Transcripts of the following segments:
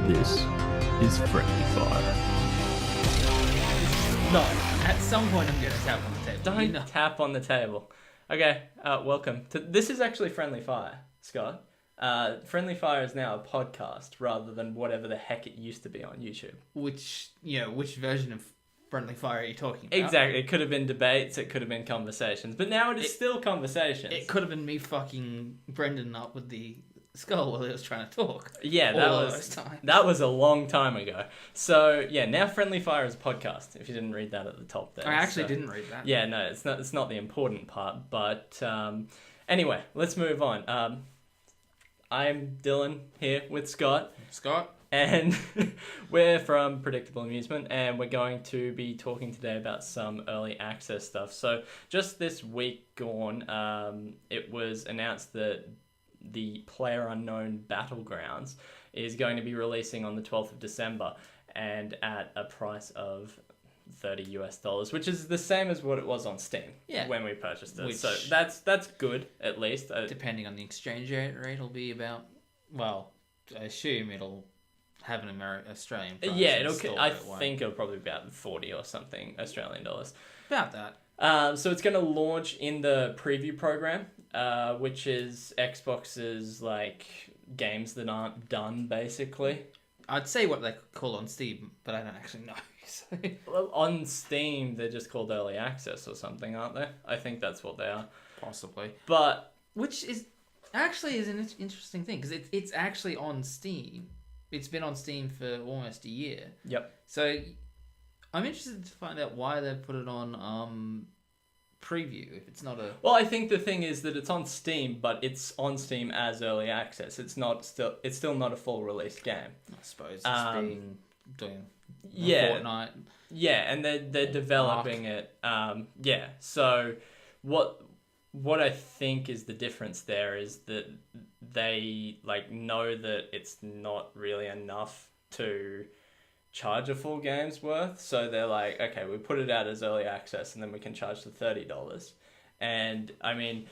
This is Friendly Fire. No, at some point I'm going to tap on the table. Don't tap on the table. Okay, welcome. This is actually Friendly Fire, Scott. Friendly Fire is now a podcast rather than whatever the heck it used to be on YouTube. Which version of Friendly Fire are you talking about? Exactly. It could have been debates, it could have been conversations, but now it is still conversations. It could have been me fucking Brendan up with the skull while he was trying to talk. Yeah, that was a long time ago. So yeah, now Friendly Fire is a podcast. If you didn't read that at the top there, I actually didn't read that. Yeah, no, it's not the important part. But anyway, let's move on. I'm Dylan here with Scott. And we're from Predictable Amusement, and we're going to be talking today about some early access stuff. So just this week gone, it was announced that the PlayerUnknown Battlegrounds is going to be releasing on the 12th of December and at a price of $30 US, which is the same as what it was on Steam when we purchased it. So that's good, at least. Depending on the exchange rate, it'll be about, well, I assume it'll have an Australian price. Yeah, I think it'll probably be about 40 or something Australian dollars. About that. So it's going to launch in the preview program, which is Xbox's like games that aren't done, basically. I'd say what they call on Steam, but I don't actually know. So. Well, on Steam, they're just called early access or something, aren't they? I think that's what they are. Possibly. But which is actually is an interesting thing because it's actually on Steam. It's been on Steam for almost a year. Yep. So I'm interested to find out why they put it on preview if it's not a... Well, I think the thing is that it's on Steam, but it's on Steam as early access. It's still not a full release game. I suppose it's been doing Fortnite. Yeah, and they're developing it. Yeah. So what I think is the difference there is that they know that it's not really enough to charge a full game's worth, so they're like, okay, we put it out as early access and then we can charge the $30. And I mean,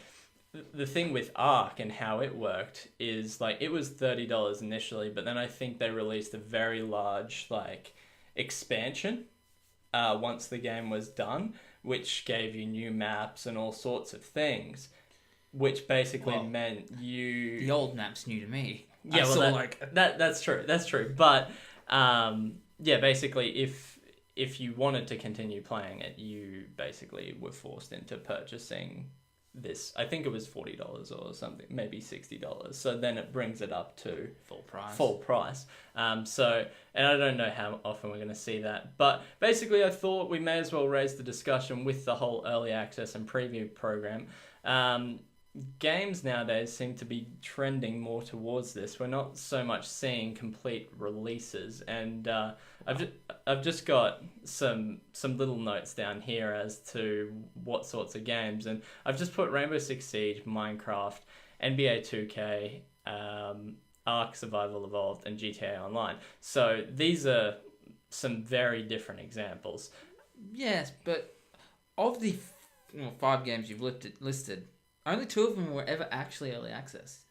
the thing with Ark and how it worked is it was $30 initially, but then I think they released a very large expansion once the game was done, which gave you new maps and all sorts of things, which basically meant the old map's new to me. Yeah, that's true. But yeah, basically, if you wanted to continue playing it, you basically were forced into purchasing this. I think it was $40 or something, maybe $60. So then it brings it up to full price. So, and I don't know how often we're going to see that, but basically, I thought we may as well raise the discussion with the whole early access and preview program. Games nowadays seem to be trending more towards this. We're not so much seeing complete releases, and I've just got some little notes down here as to what sorts of games, and I've just put Rainbow Six Siege, Minecraft, NBA 2K, Ark Survival Evolved, and GTA Online. So these are some very different examples. Yes, but of the 5 games you've listed, only 2 of them were ever actually early access.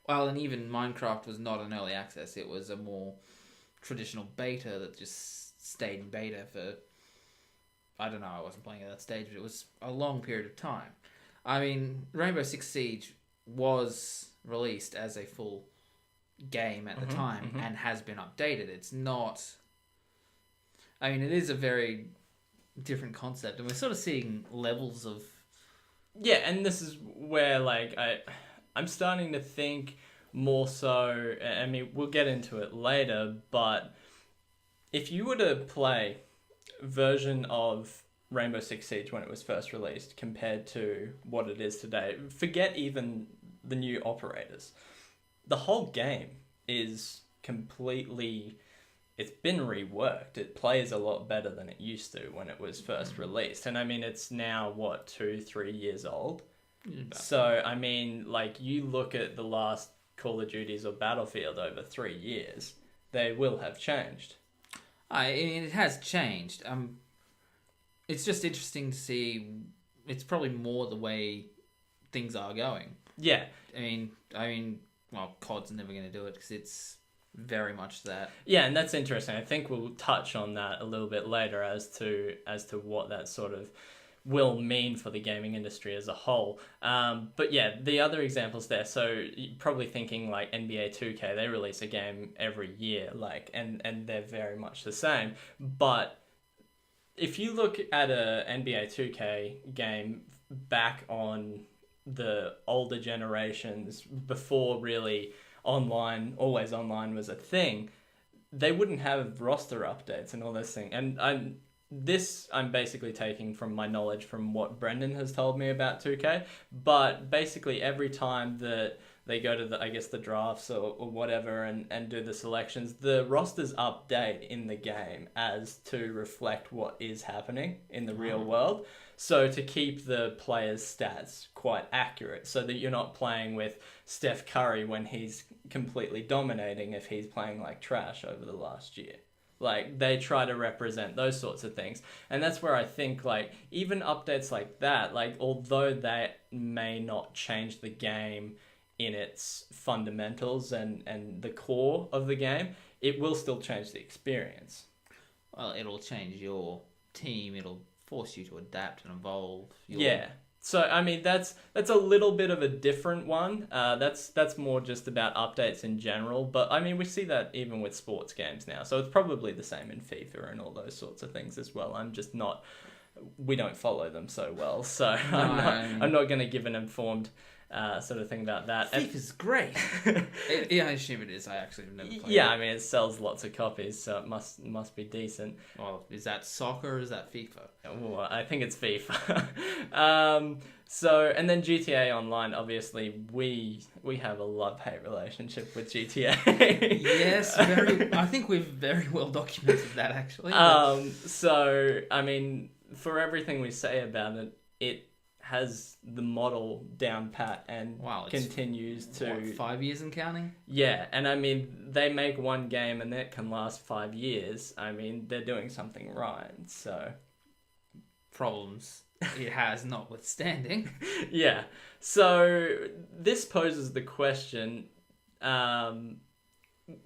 Well, and even Minecraft was not an early access. It was a more traditional beta that just stayed in beta for... I don't know, I wasn't playing at that stage, but it was a long period of time. I mean, Rainbow Six Siege was released as a full game at the time and has been updated. It's not... I mean, it is a very different concept, and we're sort of seeing levels of... Yeah, and this is where I'm starting to think more so. I mean, we'll get into it later, but if you were to play a version of Rainbow Six Siege when it was first released compared to what it is today, forget even the new operators. The whole game is completely... It's been reworked. It plays a lot better than it used to when it was first released. And I mean, it's now, 2-3 years old? So, I mean, you look at the last Call of Duties or Battlefield over 3 years, they will have changed. I mean, it has changed. It's just interesting to see. It's probably more the way things are going. Yeah. I mean, well, COD's never going to do it because it's very much that. Yeah, and that's interesting. I think we'll touch on that a little bit later as to what that sort of will mean for the gaming industry as a whole. But yeah, the other examples there. So you're probably thinking like NBA 2K, they release a game every year, like, and they're very much the same. But if you look at a NBA 2K game back on the older generations, before really always online was a thing, they wouldn't have roster updates and all those things. And I'm basically taking from my knowledge from what Brendan has told me about 2K, but basically every time that they go to the drafts or whatever and do the selections, the rosters update in the game as to reflect what is happening in the real world. So to keep the players' stats quite accurate, so that you're not playing with Steph Curry when he's completely dominating if he's playing like trash over the last year. Like, they try to represent those sorts of things. And that's where I think, like, even updates like that, like, although that may not change the game in its fundamentals and the core of the game, it will still change the experience. Well, it'll change your team. It'll force you to adapt and evolve. Yeah. So, I mean, that's a little bit of a different one. That's more just about updates in general. But, I mean, we see that even with sports games now. So it's probably the same in FIFA and all those sorts of things as well. I'm just not... We don't follow them so well. So No. I'm not going to give an informed sort of thing about that. FIFA's great. I assume it is. I actually have never played it. Yeah, I mean, it sells lots of copies, so it must be decent. Well, is that soccer or is that FIFA? Well, I think it's FIFA. So, and then GTA Online, obviously, we have a love-hate relationship with GTA. Yes, I think we've very well documented that, actually. So, I mean, for everything we say about it, it has the model down pat and continues to... What, 5 years and counting? Yeah, and I mean, they make one game and that can last 5 years. I mean, they're doing something right, so... Problems it has notwithstanding. Yeah, so this poses the question...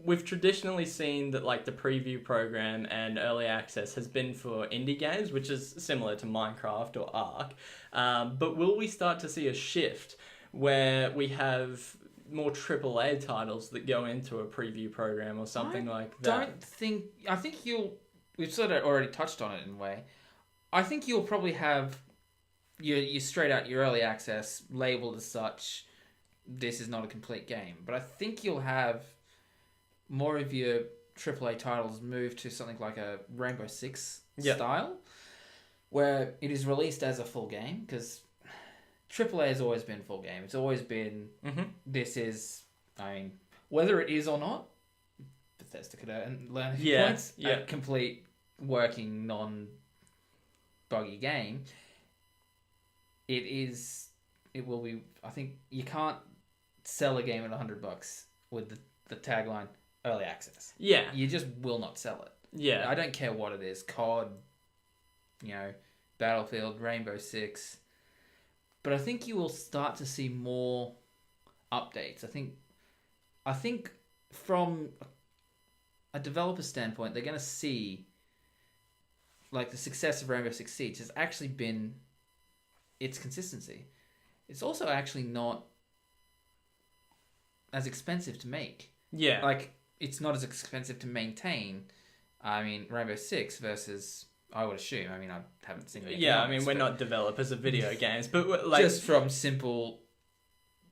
We've traditionally seen that like the preview program and early access has been for indie games, which is similar to Minecraft or Ark. But will we start to see a shift where we have more AAA titles that go into a preview program or something like that? I think we've sort of already touched on it in a way. I think you'll probably have your straight out your early access labeled as such. This is not a complete game, but I think you'll have more of your AAA titles move to something like a Rainbow Six style, where it is released as a full game, because AAA has always been full game. It's always been, this is, I mean, whether it is or not, Bethesda could learn a few points, a complete working, non-buggy game. It will be, I think, you can't sell a game at $100 with the tagline, early access. Yeah. You just will not sell it. Yeah. I don't care what it is. COD, Battlefield, Rainbow Six. But I think you will start to see more updates. I think from a developer standpoint, they're going to see like the success of Rainbow Six Siege has actually been its consistency. It's also actually not as expensive to make. Yeah. Like, it's not as expensive to maintain. I mean, Rainbow Six versus, I would assume. I mean, I haven't seen the economics. Yeah, I mean, we're not developers of video games, but like... Just from simple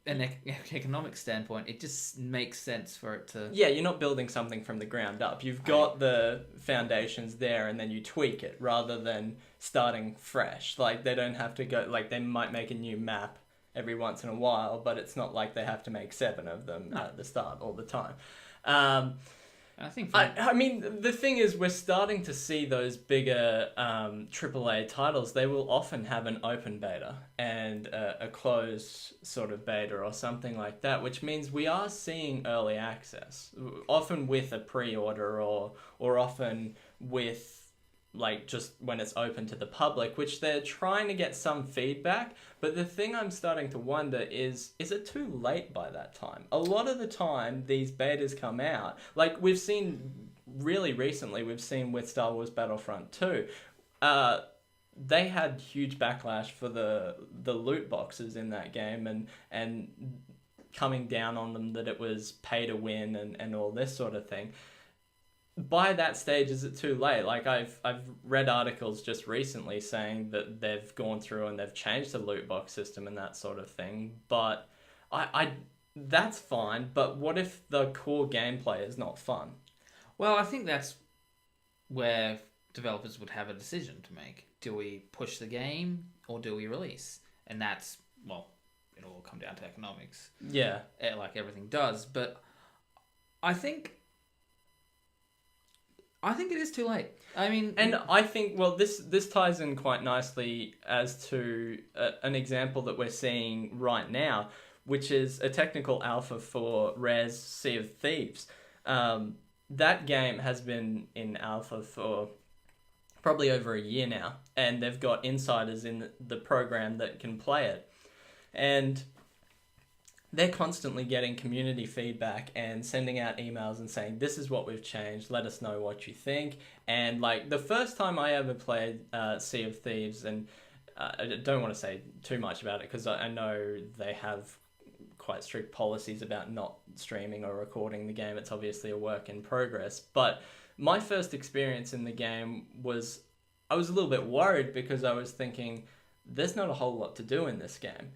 an economic standpoint, it just makes sense for it to... Yeah, you're not building something from the ground up. You've got the foundations there and then you tweak it rather than starting fresh. Like, they don't have to go... Like, they might make a new map every once in a while, but it's not like they have to make 7 of them at the start all the time. I think. I mean, the thing is, we're starting to see those bigger AAA titles. They will often have an open beta and a closed sort of beta or something like that, which means we are seeing early access, often with a pre-order or often with like just when it's open to the public, which they're trying to get some feedback. But the thing I'm starting to wonder is it too late by that time? A lot of the time, these betas come out, like we've seen really recently, we've seen with Star Wars Battlefront 2, they had huge backlash for the loot boxes in that game and coming down on them that it was pay to win and all this sort of thing. By that stage, is it too late? Like I've read articles just recently saying that they've gone through and they've changed the loot box system and that sort of thing. But I that's fine. But what if the core gameplay is not fun? Well, I think that's where developers would have a decision to make. Do we push the game or do we release? And that's, well, it'll all come down to economics. Yeah. Like everything does. But I think it is too late. I mean... And I think, well, this ties in quite nicely as to an example that we're seeing right now, which is a technical alpha for Rare's Sea of Thieves. That game has been in alpha for probably over a year now, and they've got insiders in the program that can play it. And they're constantly getting community feedback and sending out emails and saying, this is what we've changed, let us know what you think. And like the first time I ever played Sea of Thieves, and I don't want to say too much about it because I know they have quite strict policies about not streaming or recording the game. It's obviously a work in progress. But my first experience in the game was, I was a little bit worried because I was thinking, there's not a whole lot to do in this game.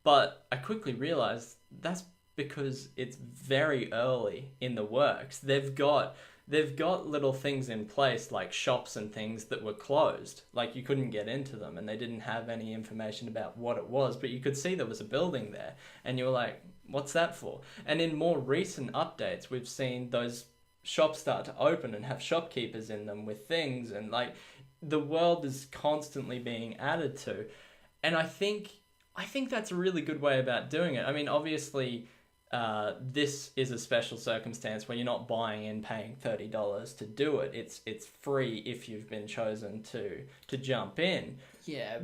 But I quickly realized that's because it's very early in the works. They've got little things in place like shops and things that were closed. Like you couldn't get into them and they didn't have any information about what it was, but you could see there was a building there and you were like, what's that for? And in more recent updates, we've seen those shops start to open and have shopkeepers in them with things, and like the world is constantly being added to. And I think that's a really good way about doing it. I mean, obviously, this is a special circumstance where you're not buying and paying $30 to do it. It's free if you've been chosen to jump in. Yeah,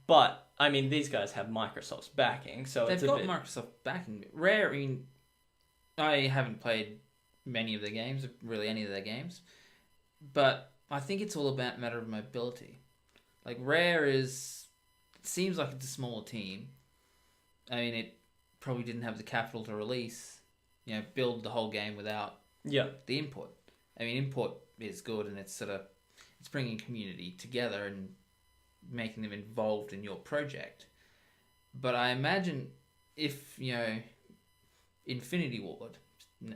but I mean, these guys have Microsoft's backing, so they've got Microsoft backing. Rare, I mean, I haven't played many of their games, really any of their games, but I think it's all about a matter of mobility. Like Rare seems like it's a smaller team. I mean, it probably didn't have the capital to release, build the whole game without the input. I mean, input is good, and it's bringing community together and making them involved in your project. But I imagine if Infinity Ward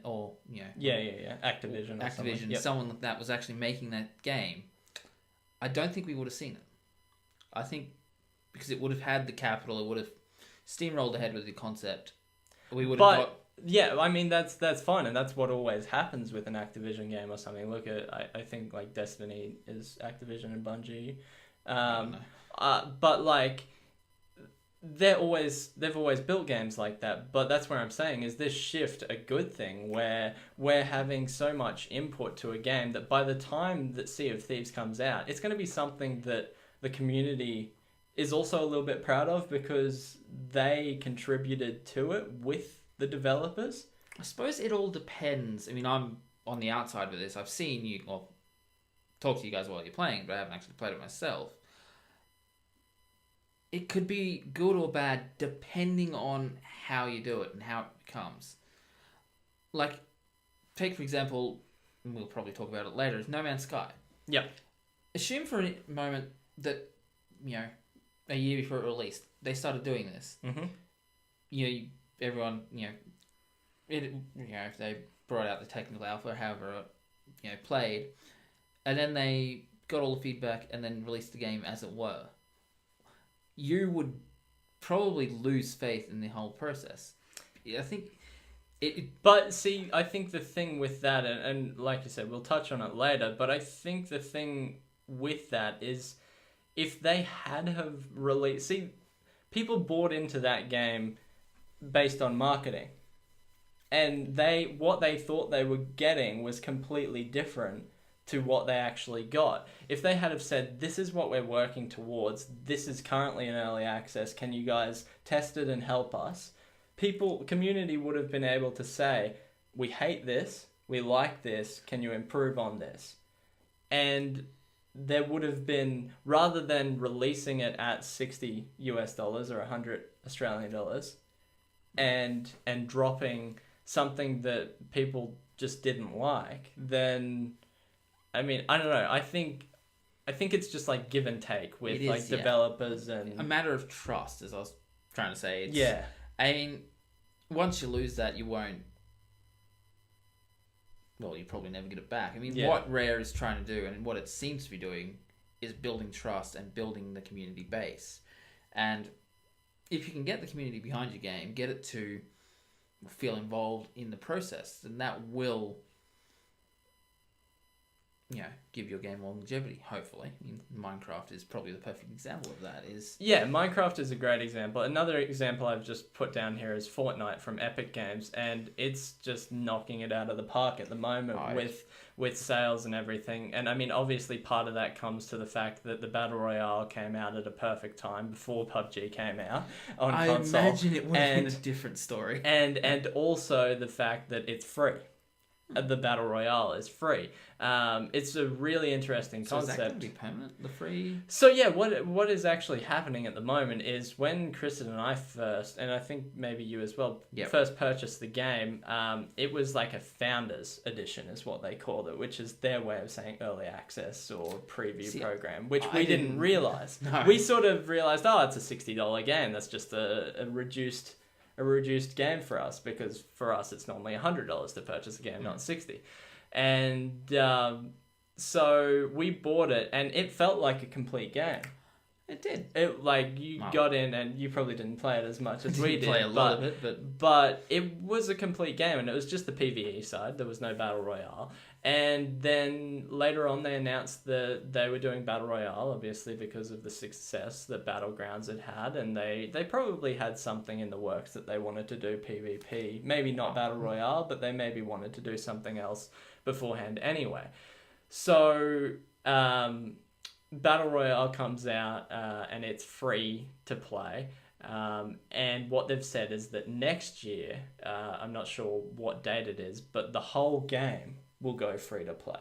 or Activision, someone like that was actually making that game, I don't think we would have seen it. I think because it would have had the capital, it would have steamrolled ahead with the concept. We would have got... Yeah, I mean, that's fine, and that's what always happens with an Activision game or something. Look at, I think, like, Destiny is Activision and Bungie. But, like, they've always built games like that, but that's where I'm saying, is this shift a good thing, where we're having so much input to a game that by the time that Sea of Thieves comes out, it's going to be something that the community is also a little bit proud of because they contributed to it with the developers. I suppose it all depends. I mean, I'm on the outside with this. I've seen you, or talk to you guys while you're playing, but I haven't actually played it myself. It could be good or bad depending on how you do it and how it becomes. Like, take for example, and we'll probably talk about it later, is No Man's Sky. Yeah. Assume for a moment that, a year before it released, they started doing this. Mm-hmm. Everyone, if they brought out the technical alpha, however, played, and then they got all the feedback and then released the game as it were, you would probably lose faith in the whole process. I think But see, I think the thing with that, and like you said, we'll touch on it later, but I think the thing with that is if they have released... See, people bought into that game based on marketing. And what they thought they were getting was completely different to what they actually got. If they had have said, this is what we're working towards, this is currently in early access, can you guys test it and help us? Community would have been able to say, we hate this, we like this, can you improve on this? And there would have been, rather than releasing it at $60 or 100 Australian dollars and dropping something that people just didn't like, then I mean, I don't know. I think it's just like give and take with developers and a matter of trust, as I was trying to say. Yeah. I mean, once you lose that, you won't. Well, you probably never get it back. I mean, what Rare is trying to do, and what it seems to be doing, is building trust and building the community base. And if you can get the community behind your game, get it to feel involved in the process, then that will, give your game longevity, hopefully. I mean, Minecraft is probably the perfect example of that. Yeah, Minecraft is a great example. Another example I've just put down here is Fortnite from Epic Games, and it's just knocking it out of the park at the moment with sales and everything. And I mean, obviously part of that comes to the fact that the Battle Royale came out at a perfect time before PUBG came out on console. I imagine it would have been a different story. And also the fact that it's free. The Battle Royale is free. It's a really interesting concept. Is that going to be permanent, the free? So yeah, what is actually happening at the moment is when Kristan and I first, and I think maybe you as well, first purchased the game, it was like a Founders Edition is what they called it, which is their way of saying early access or preview program, which we didn't realise. No. We sort of realised, it's a $60 game, that's just a reduced game for us, because for us it's normally $100 to purchase a game, not $60. And so we bought it, and it felt like a complete game. It did. It got in, and you probably didn't play it as much as we did. Play a lot of it, but it was a complete game, and it was just the PvE side. There was no Battle Royale. And then later on, they announced that they were doing Battle Royale, obviously because of the success that Battlegrounds had, and they probably had something in the works that they wanted to do PvP. Maybe not Battle Royale, but they maybe wanted to do something else beforehand anyway. So Battle Royale comes out, and it's free to play. And what they've said is that next year, I'm not sure what date it is, but the whole game will go free to play.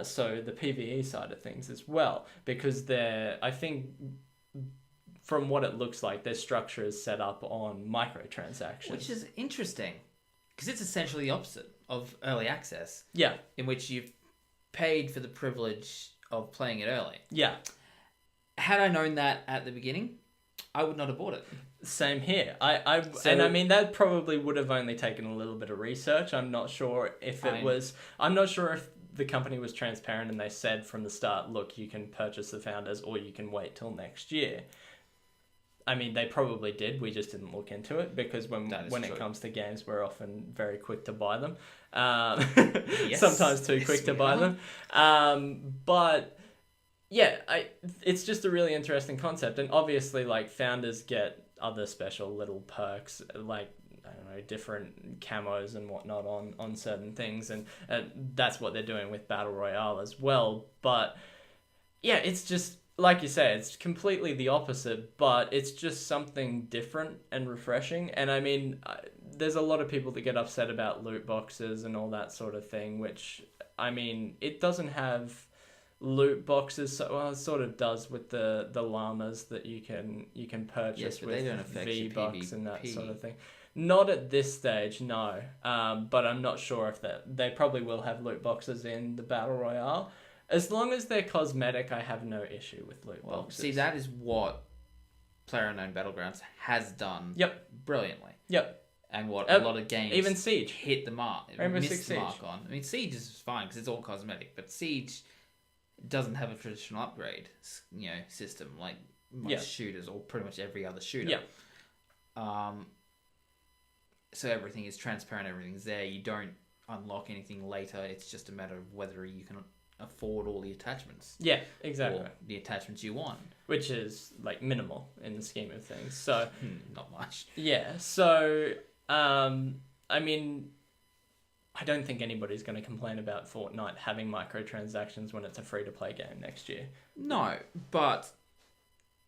So the PvE side of things as well, because I think from what it looks like, their structure is set up on microtransactions. Which is interesting, because it's essentially the opposite of early access. Yeah. In which you've paid for the privilege of playing it early. Yeah. Had I known that at the beginning, I would not have bought it. Same here. And I mean, that probably would have only taken a little bit of research. I'm not sure if I'm not sure if the company was transparent and they said from the start, look, you can purchase the Founders or you can wait till next year. I mean, they probably did. We just didn't look into it, because when it comes to games, we're often very quick to buy them. Sometimes too quick to buy them. But yeah, it's just a really interesting concept. And obviously, like, Founders get other special little perks, like, I don't know, different camos and whatnot on certain things. And that's what they're doing with Battle Royale as well. But yeah, it's just, like you say, it's completely the opposite, but it's just something different and refreshing. And I mean, there's a lot of people that get upset about loot boxes and all that sort of thing, which, I mean, it doesn't have loot boxes. It sort of does with the llamas that you can purchase with V-Bucks and that sort of thing. Not at this stage, no. But I'm not sure if they probably will have loot boxes in the Battle Royale. As long as they're cosmetic, I have no issue with loot boxes. See, that is what PlayerUnknown Battlegrounds has done brilliantly. Yep. And what a lot of games even Siege hit the mark. Missed the mark on. I mean, Siege is fine because it's all cosmetic, but Siege doesn't have a traditional upgrade, system like most shooters or pretty much every other shooter. Yeah. So everything is transparent. Everything's there. You don't unlock anything later. It's just a matter of whether you can afford all the attachments. Yeah, exactly. Or the attachments you want. Which is, like, minimal in the scheme of things. So not much. Yeah. So, I mean, I don't think anybody's going to complain about Fortnite having microtransactions when it's a free-to-play game next year. No, but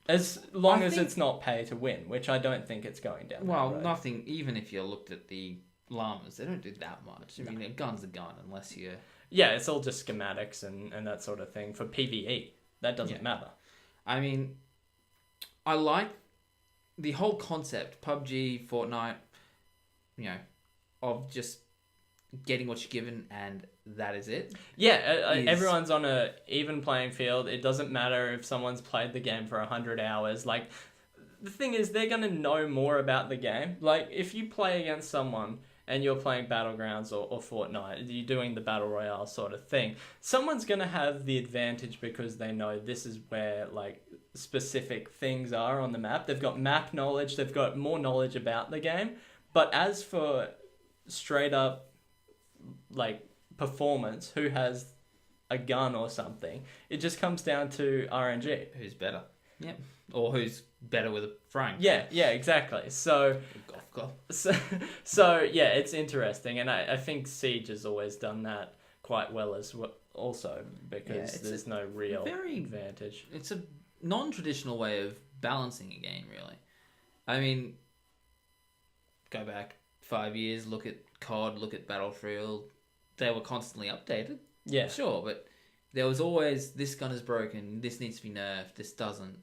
As long I as think- it's not pay to win, which I don't think it's going down. well, that road. nothing. Even if you looked at the llamas, they don't do that much. I mean, a gun's a gun unless you. Yeah, it's all just schematics and that sort of thing for PvE. That doesn't matter. I mean, I like the whole concept, PUBG, Fortnite, you know, of just getting what you're given and that is it. Yeah, Is- everyone's on a even playing field. It doesn't matter if someone's played the game for 100 hours. Like, the thing is, they're going to know more about the game. Like, if you play against someone and you're playing Battlegrounds or Fortnite, you're doing the Battle Royale sort of thing, someone's going to have the advantage because they know this is where, like, specific things are on the map. They've got map knowledge, they've got more knowledge about the game. But as for straight up, like, performance, who has a gun or something, it just comes down to RNG. Who's better? Yep. Or who's better with a throwing? Yeah, exactly. So yeah, it's interesting, and I think Siege has always done that quite well as well, also because there's no real advantage. It's a non-traditional way of balancing a game, really. I mean, go back 5 years, look at COD, look at Battlefield. They were constantly updated. Yeah, Sure, but there was always, this gun is broken, this needs to be nerfed, this doesn't.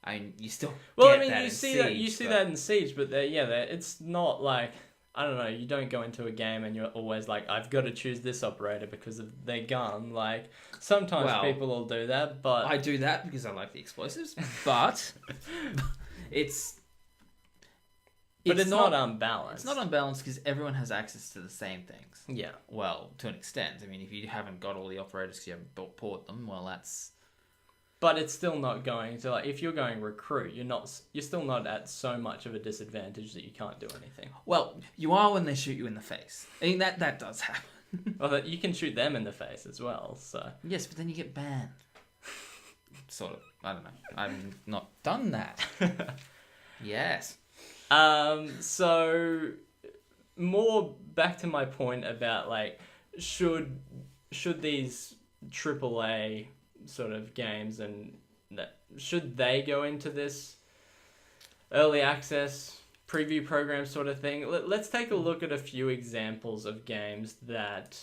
I mean, you still get that in Siege, you see that in Siege, but it's not like, I don't know, you don't go into a game and you're always like, I've got to choose this operator because of their gun. Like, sometimes people will do that, but I do that because I like the explosives, but it's not unbalanced. It's not unbalanced because everyone has access to the same things. Yeah. Well, to an extent. I mean, if you haven't got all the operators because you haven't bought them, well, that's... But it's still not going to, like, if you're going recruit, you're still not at so much of a disadvantage that you can't do anything. Well, you are when they shoot you in the face. I mean, that does happen. Well, you can shoot them in the face as well, so... Yes, but then you get banned. Sort of. I don't know. I've not done that. Yes. So more back to my point about, like, should these AAA sort of games and that, should they go into this early access preview program sort of thing? Let's take a look at a few examples of games that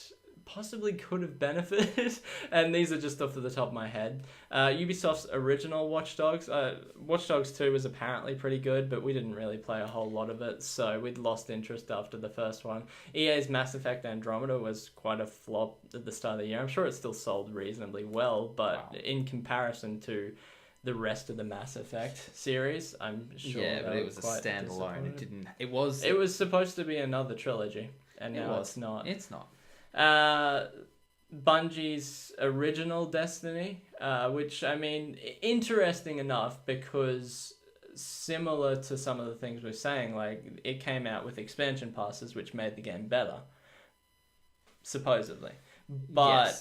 possibly could have benefited, and these are just off to the top of my head. Ubisoft's original Watch Dogs. Watch Dogs 2 was apparently pretty good, but we didn't really play a whole lot of it, so we'd lost interest after the first one. EA's Mass Effect Andromeda was quite a flop at the start of the year. I'm sure it still sold reasonably well, but in comparison to the rest of the Mass Effect series, I'm sure. Yeah, but it was a standalone. It was supposed to be another trilogy, and now it's not. It's not. Bungie's original Destiny, which, I mean, interesting enough because similar to some of the things we're saying, like, it came out with expansion passes, which made the game better, supposedly. But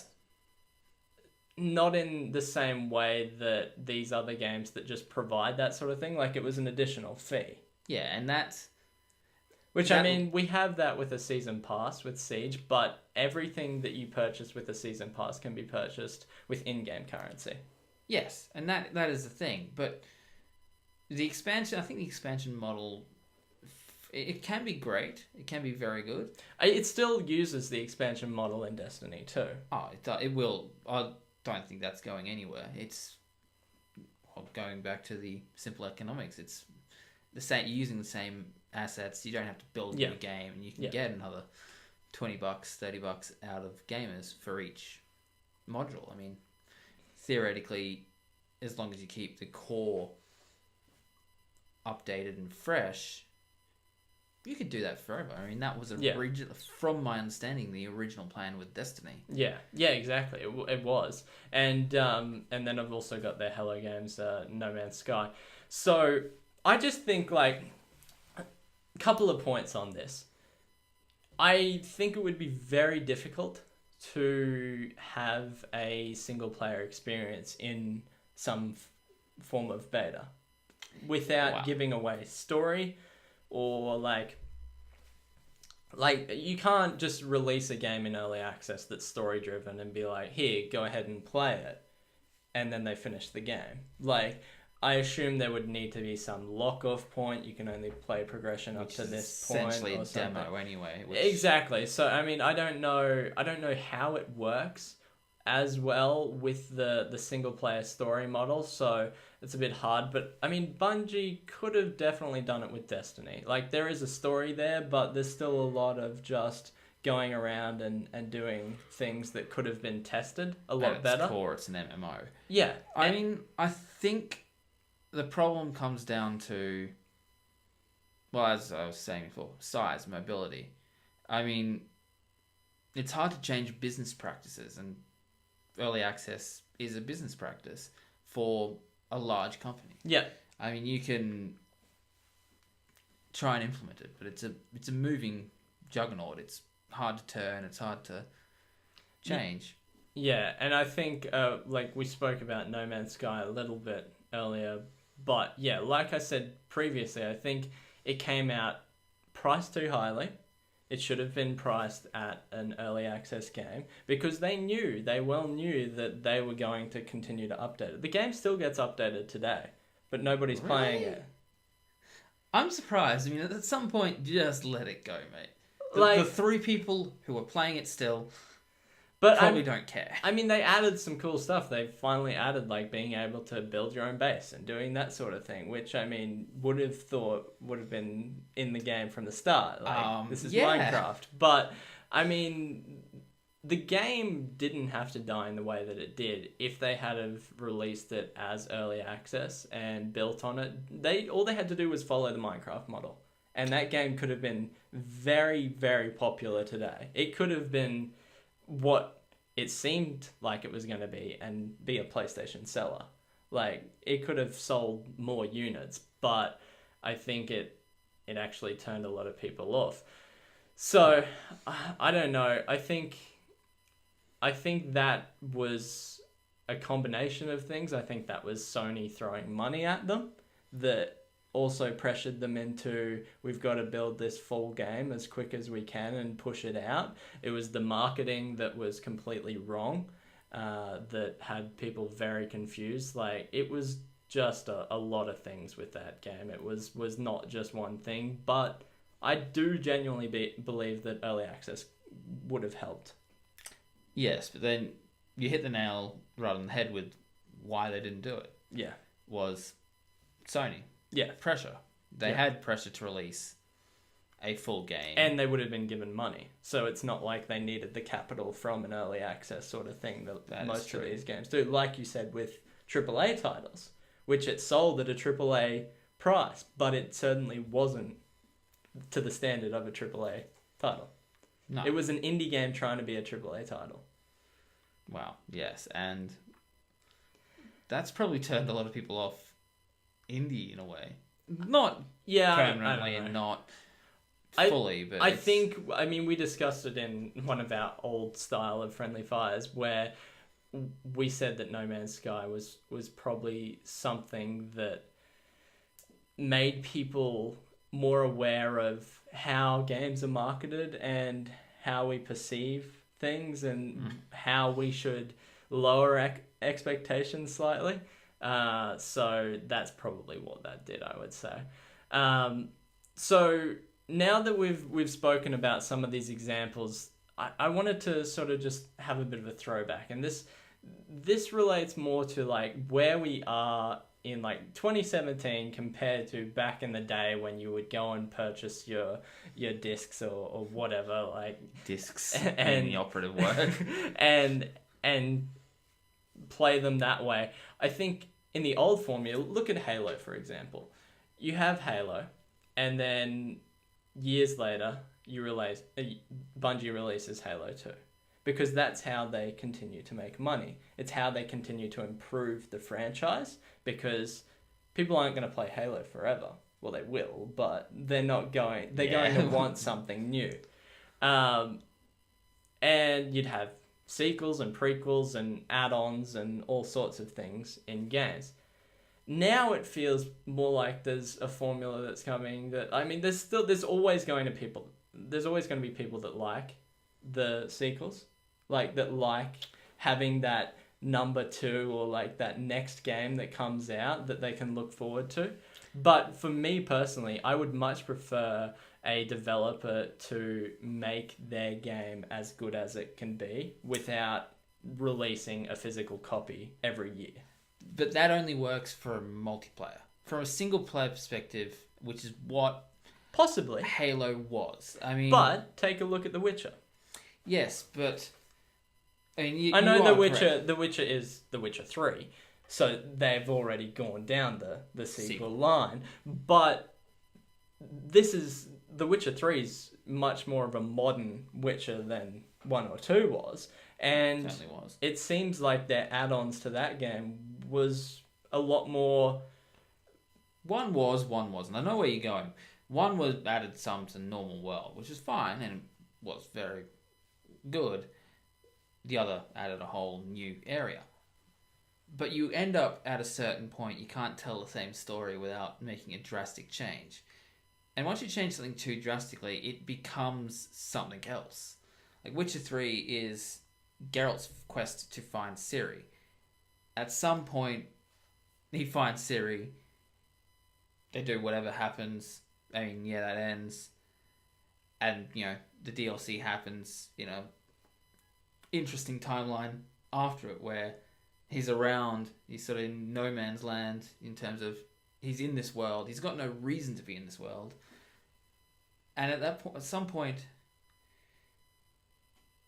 not in the same way that these other games that just provide that sort of thing. Like, it was an additional fee. Yeah, and that's... Which, I mean, we have that with a season pass with Siege, but everything that you purchase with a season pass can be purchased with in-game currency. Yes, and that is the thing. But the expansion, I think the expansion model, it can be great. It can be very good. It still uses the expansion model in Destiny 2. Oh, it will. I don't think that's going anywhere. It's going back to the simple economics. It's the same. You're using the same assets. You don't have to build a game, and you can get another $20, $30 out of gamers for each module. I mean, theoretically, as long as you keep the core updated and fresh, you could do that forever. I mean, that was from my understanding, the original plan with Destiny. Yeah, exactly. It was, and then I've also got their Hello Games, No Man's Sky. So I just think, like, a couple of points on this. I think it would be very difficult to have a single player experience in some form of beta without giving away story or, like, Like, you can't just release a game in early access that's story driven and be like, here, go ahead and play it, and then they finish the game. Like, I assume there would need to be some lock-off point. You can only play progression up to this point. Essentially or a something. demo anyway. Exactly. So I mean, I don't know how it works as well with the single player story model. So it's a bit hard. But I mean, Bungie could have definitely done it with Destiny. Like, there is a story there, but there's still a lot of just going around and doing things that could have been tested a lot At its better. core, it's an MMO. Yeah. I mean, I think the problem comes down to, well, as I was saying before, size, mobility. I mean, it's hard to change business practices, and early access is a business practice for a large company. Yeah. I mean, you can try and implement it, but it's a moving juggernaut. It's hard to turn. It's hard to change. Yeah, and I think like we spoke about No Man's Sky a little bit earlier, but yeah, like I said previously, I think it came out priced too highly. It should have been priced at an early access game because they well knew that they were going to continue to update it. The game still gets updated today, but nobody's playing it. I'm surprised. I mean, at some point, just let it go, mate. The 3 people who are playing it still probably don't care. I mean, they added some cool stuff. They finally added, like, being able to build your own base and doing that sort of thing, which, I mean, would have thought would have been in the game from the start. Like, this is Minecraft. But, I mean, the game didn't have to die in the way that it did if they had have released it as early access and built on it. All they had to do was follow the Minecraft model. And that game could have been very, very popular today. It could have been what it seemed like it was going to be and be a PlayStation seller. Like, it could have sold more units, but I think it actually turned a lot of people off. So, I don't know. I think that was a combination of things. I think that was Sony throwing money at them that also pressured them into, we've got to build this full game as quick as we can and push it out. It was the marketing that was completely wrong, that had people very confused. Like, it was just a lot of things with that game. It was not just one thing, but I do genuinely believe that early access would have helped. Yes, but then you hit the nail right on the head with why they didn't do it. Yeah. Was Sony. Yeah. Pressure. They had pressure to release a full game. And they would have been given money. So it's not like they needed the capital from an early access sort of thing that most of these games do. Like you said with AAA titles, which it sold at a AAA price, but it certainly wasn't to the standard of a AAA title. No. It was an indie game trying to be a AAA title. Wow, yes. And that's probably turned a lot of people off indie in a way. Not permanently and not fully, but I think, I mean, we discussed it in one of our old style of Friendly Fires where we said that No Man's Sky was probably something that made people more aware of how games are marketed and how we perceive things and how we should lower expectations slightly. So that's probably what that did, I would say. So now that we've spoken about some of these examples, I wanted to sort of just have a bit of a throwback, and this relates more to like where we are in like 2017 compared to back in the day when you would go and purchase your discs or whatever, like discs and the operative word and play them that way. I think in the old formula, look at Halo, for example. You have Halo, and then years later, Bungie releases Halo 2. Because that's how they continue to make money. It's how they continue to improve the franchise, because people aren't going to play Halo forever. Well, they will, but they're going to want something new. And you'd have sequels and prequels and add-ons and all sorts of things in games. Now it feels more like there's a formula that's coming that, I mean, there's always going to there's always going to be people that like the sequels, like that like having that number 2 or like that next game that comes out that they can look forward to. But for me personally, I would much prefer a developer to make their game as good as it can be without releasing a physical copy every year. But that only works for multiplayer. From a single player perspective, which is what Possibly. Halo was. I mean, But take a look at The Witcher. yes, but I mean, I know you The are Witcher. correct. The Witcher is The Witcher 3, so they've already gone down the sequel line. But The Witcher 3 is much more of a modern Witcher than 1 or 2 was, and Certainly was. it seems like their add-ons to that game was a lot more. One wasn't. I know where you're going. One was added some to normal world, which is fine and was very good. The other added a whole new area. But you end up at a certain point, you can't tell the same story without making a drastic change. And once you change something too drastically, it becomes something else. Like Witcher 3 is Geralt's quest to find Ciri. At some point, he finds Ciri. They do whatever happens. I mean, yeah, that ends. And, the DLC happens, interesting timeline after it where he's around, he's sort of in no man's land in terms of he's in this world. He's got no reason to be in this world. And at some point,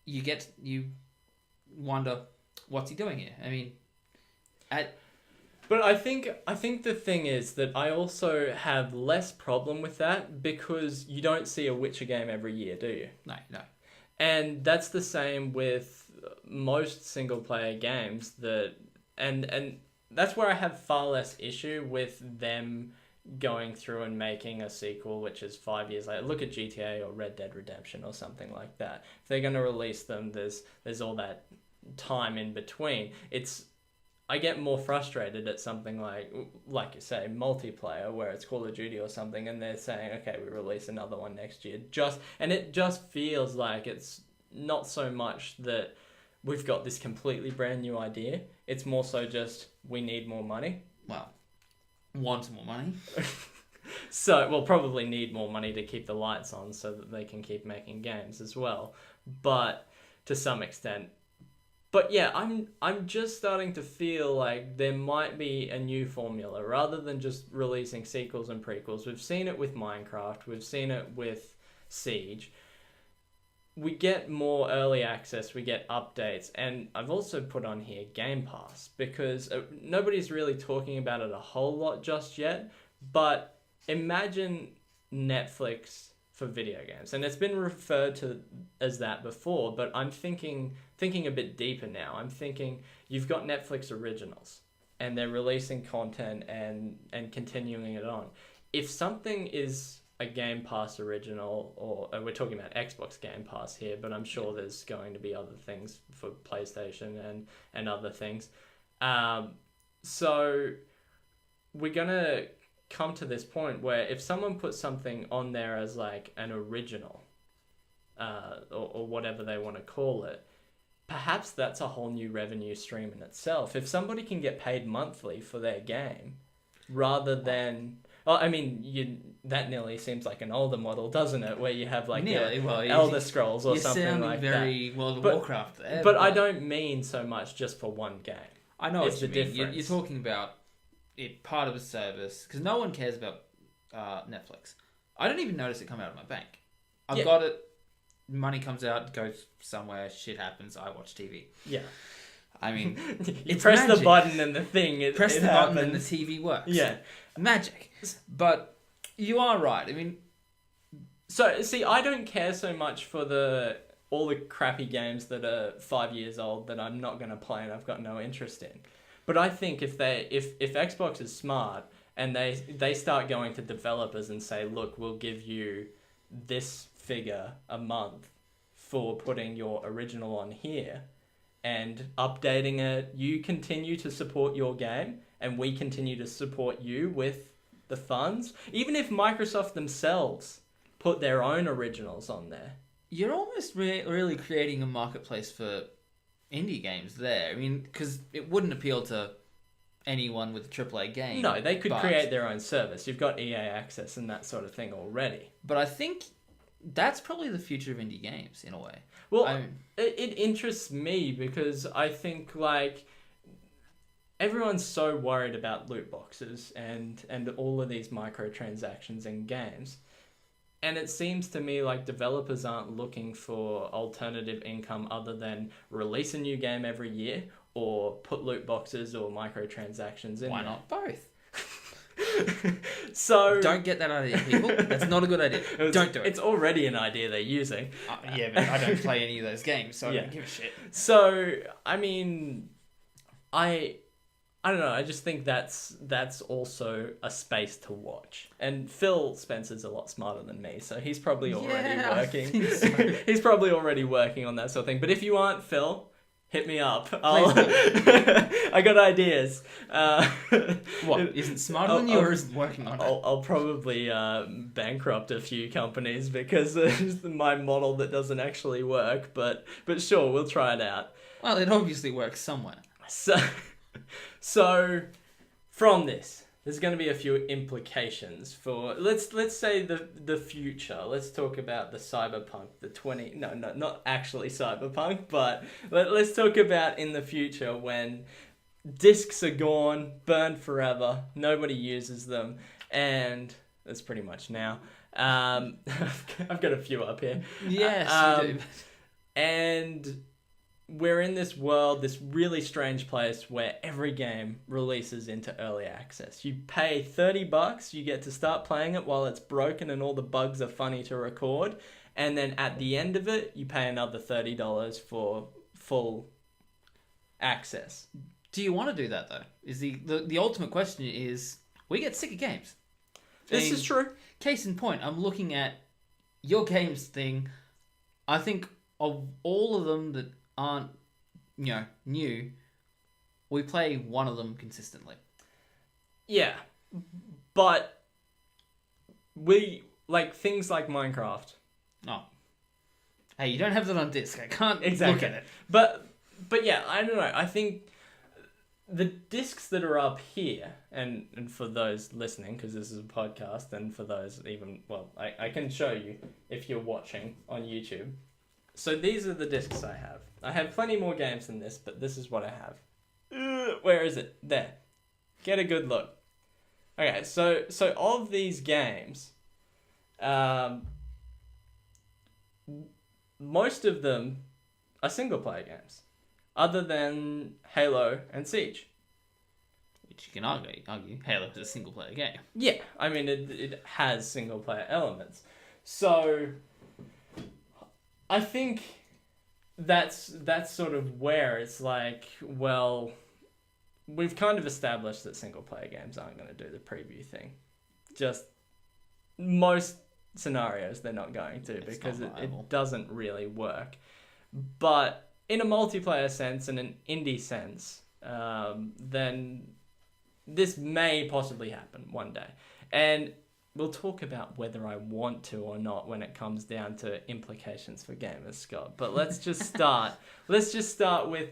you wonder, what's he doing here? I mean, But I think the thing is that I also have less problem with that because you don't see a Witcher game every year, do you? no. And that's the same with most single player games and that's where I have far less issue with them going through and making a sequel which is 5 years later. Look at GTA or Red Dead Redemption or something like that. If they're going to release them, there's all that time in between. I get more frustrated at something like you say, multiplayer, where it's Call of Duty or something, and they're saying, okay, we release another one next year. And it just feels like it's not so much that we've got this completely brand new idea. It's more so just, we need more money. Well, want more money. So we'll probably need more money to keep the lights on so that they can keep making games as well. But to some extent, but yeah, I'm just starting to feel like there might be a new formula rather than just releasing sequels and prequels. We've seen it with Minecraft. We've seen it with Siege. We get more early access. We get updates. And I've also put on here Game Pass because nobody's really talking about it a whole lot just yet. But imagine Netflix for video games, and it's been referred to as that before, but I'm thinking a bit deeper now. I'm thinking you've got Netflix originals and they're releasing content and continuing it on. If something is a Game Pass original, or we're talking about Xbox Game Pass here, but I'm sure there's going to be other things for PlayStation and other things. So we're gonna come to this point where if someone puts something on there as like an original, or whatever they want to call it, perhaps that's a whole new revenue stream in itself. If somebody can get paid monthly for their game, rather than, well, I mean, that nearly seems like an older model, doesn't it? Where you have like Elder Scrolls or something like that. You're sounding very World of Warcraft there. But I don't mean so much just for one game. I know it's what the you mean. difference. You're talking about it part of a service, because no one cares about Netflix. I don't even notice it come out of my bank. I've got it. Money comes out, goes somewhere, shit happens, I watch TV. Yeah. I mean, you press the button and the thing, press the button and the TV works. Yeah. Magic. But you are right. I mean, so see, I don't care so much for all the crappy games that are 5 years old that I'm not going to play and I've got no interest in. But I think if Xbox is smart and they start going to developers and say, look, we'll give you this figure a month for putting your original on here and updating it, you continue to support your game and we continue to support you with the funds. Even if Microsoft themselves put their own originals on there. You're almost really creating a marketplace for indie games there. I mean, because it wouldn't appeal to anyone with a AAA game. No, they could create their own service. You've got EA Access and that sort of thing already. But I think that's probably the future of indie games, in a way. Well, it interests me because I think, like, everyone's so worried about loot boxes and all of these microtransactions in games. And it seems to me like developers aren't looking for alternative income other than release a new game every year or put loot boxes or microtransactions in. Why there. not both? So don't get that idea, people. That's not a good idea. Don't do it. It's already an idea they're using. Yeah, but I don't play any of those games, so I don't give a shit. So, I mean, I don't know. I just think that's also a space to watch. And Phil Spencer's a lot smarter than me, so he's probably already working. I think so. He's probably already working on that sort of thing. But if you aren't Phil, hit me up. I got ideas. What, isn't smarter than you or isn't working on it? I'll probably bankrupt a few companies because it's my model that doesn't actually work. But sure, we'll try it out. Well, it obviously works somewhere. So from this, there's going to be a few implications for let's say the future. Let's talk about the cyberpunk, not actually cyberpunk, but let's talk about in the future when discs are gone, burned forever, nobody uses them, and that's pretty much now. I've got a few up here. Yes, you do. And we're in this world, this really strange place where every game releases into early access. You pay $30, you get to start playing it while it's broken and all the bugs are funny to record. And then at the end of it, you pay another $30 for full access. Do you want to do that, though? Is the ultimate question is, we get sick of games. This is true. Case in point, I'm looking at your games thing. I think of all of them that aren't, new, we play one of them consistently. Yeah, but we like things like Minecraft. Oh, hey, you don't have that on disc. I can't exactly look at it. But yeah, I don't know. I think the discs that are up here, and for those listening, because this is a podcast, and for those I can show you if you're watching on YouTube. So these are the discs I have. I have plenty more games than this, but this is what I have. Where is it? There. Get a good look. Okay, so of these games, most of them are single-player games, other than Halo and Siege. Which you can argue Halo is a single-player game. Yeah, I mean, it has single-player elements. So I think that's sort of where it's like, well, we've kind of established that single-player games aren't going to do the preview thing. Just most scenarios they're not going to, because it doesn't really work. But in a multiplayer sense and an indie sense, then this may possibly happen one day. And we'll talk about whether I want to or not when it comes down to implications for gamers, Scott. But let's just start. Let's just start with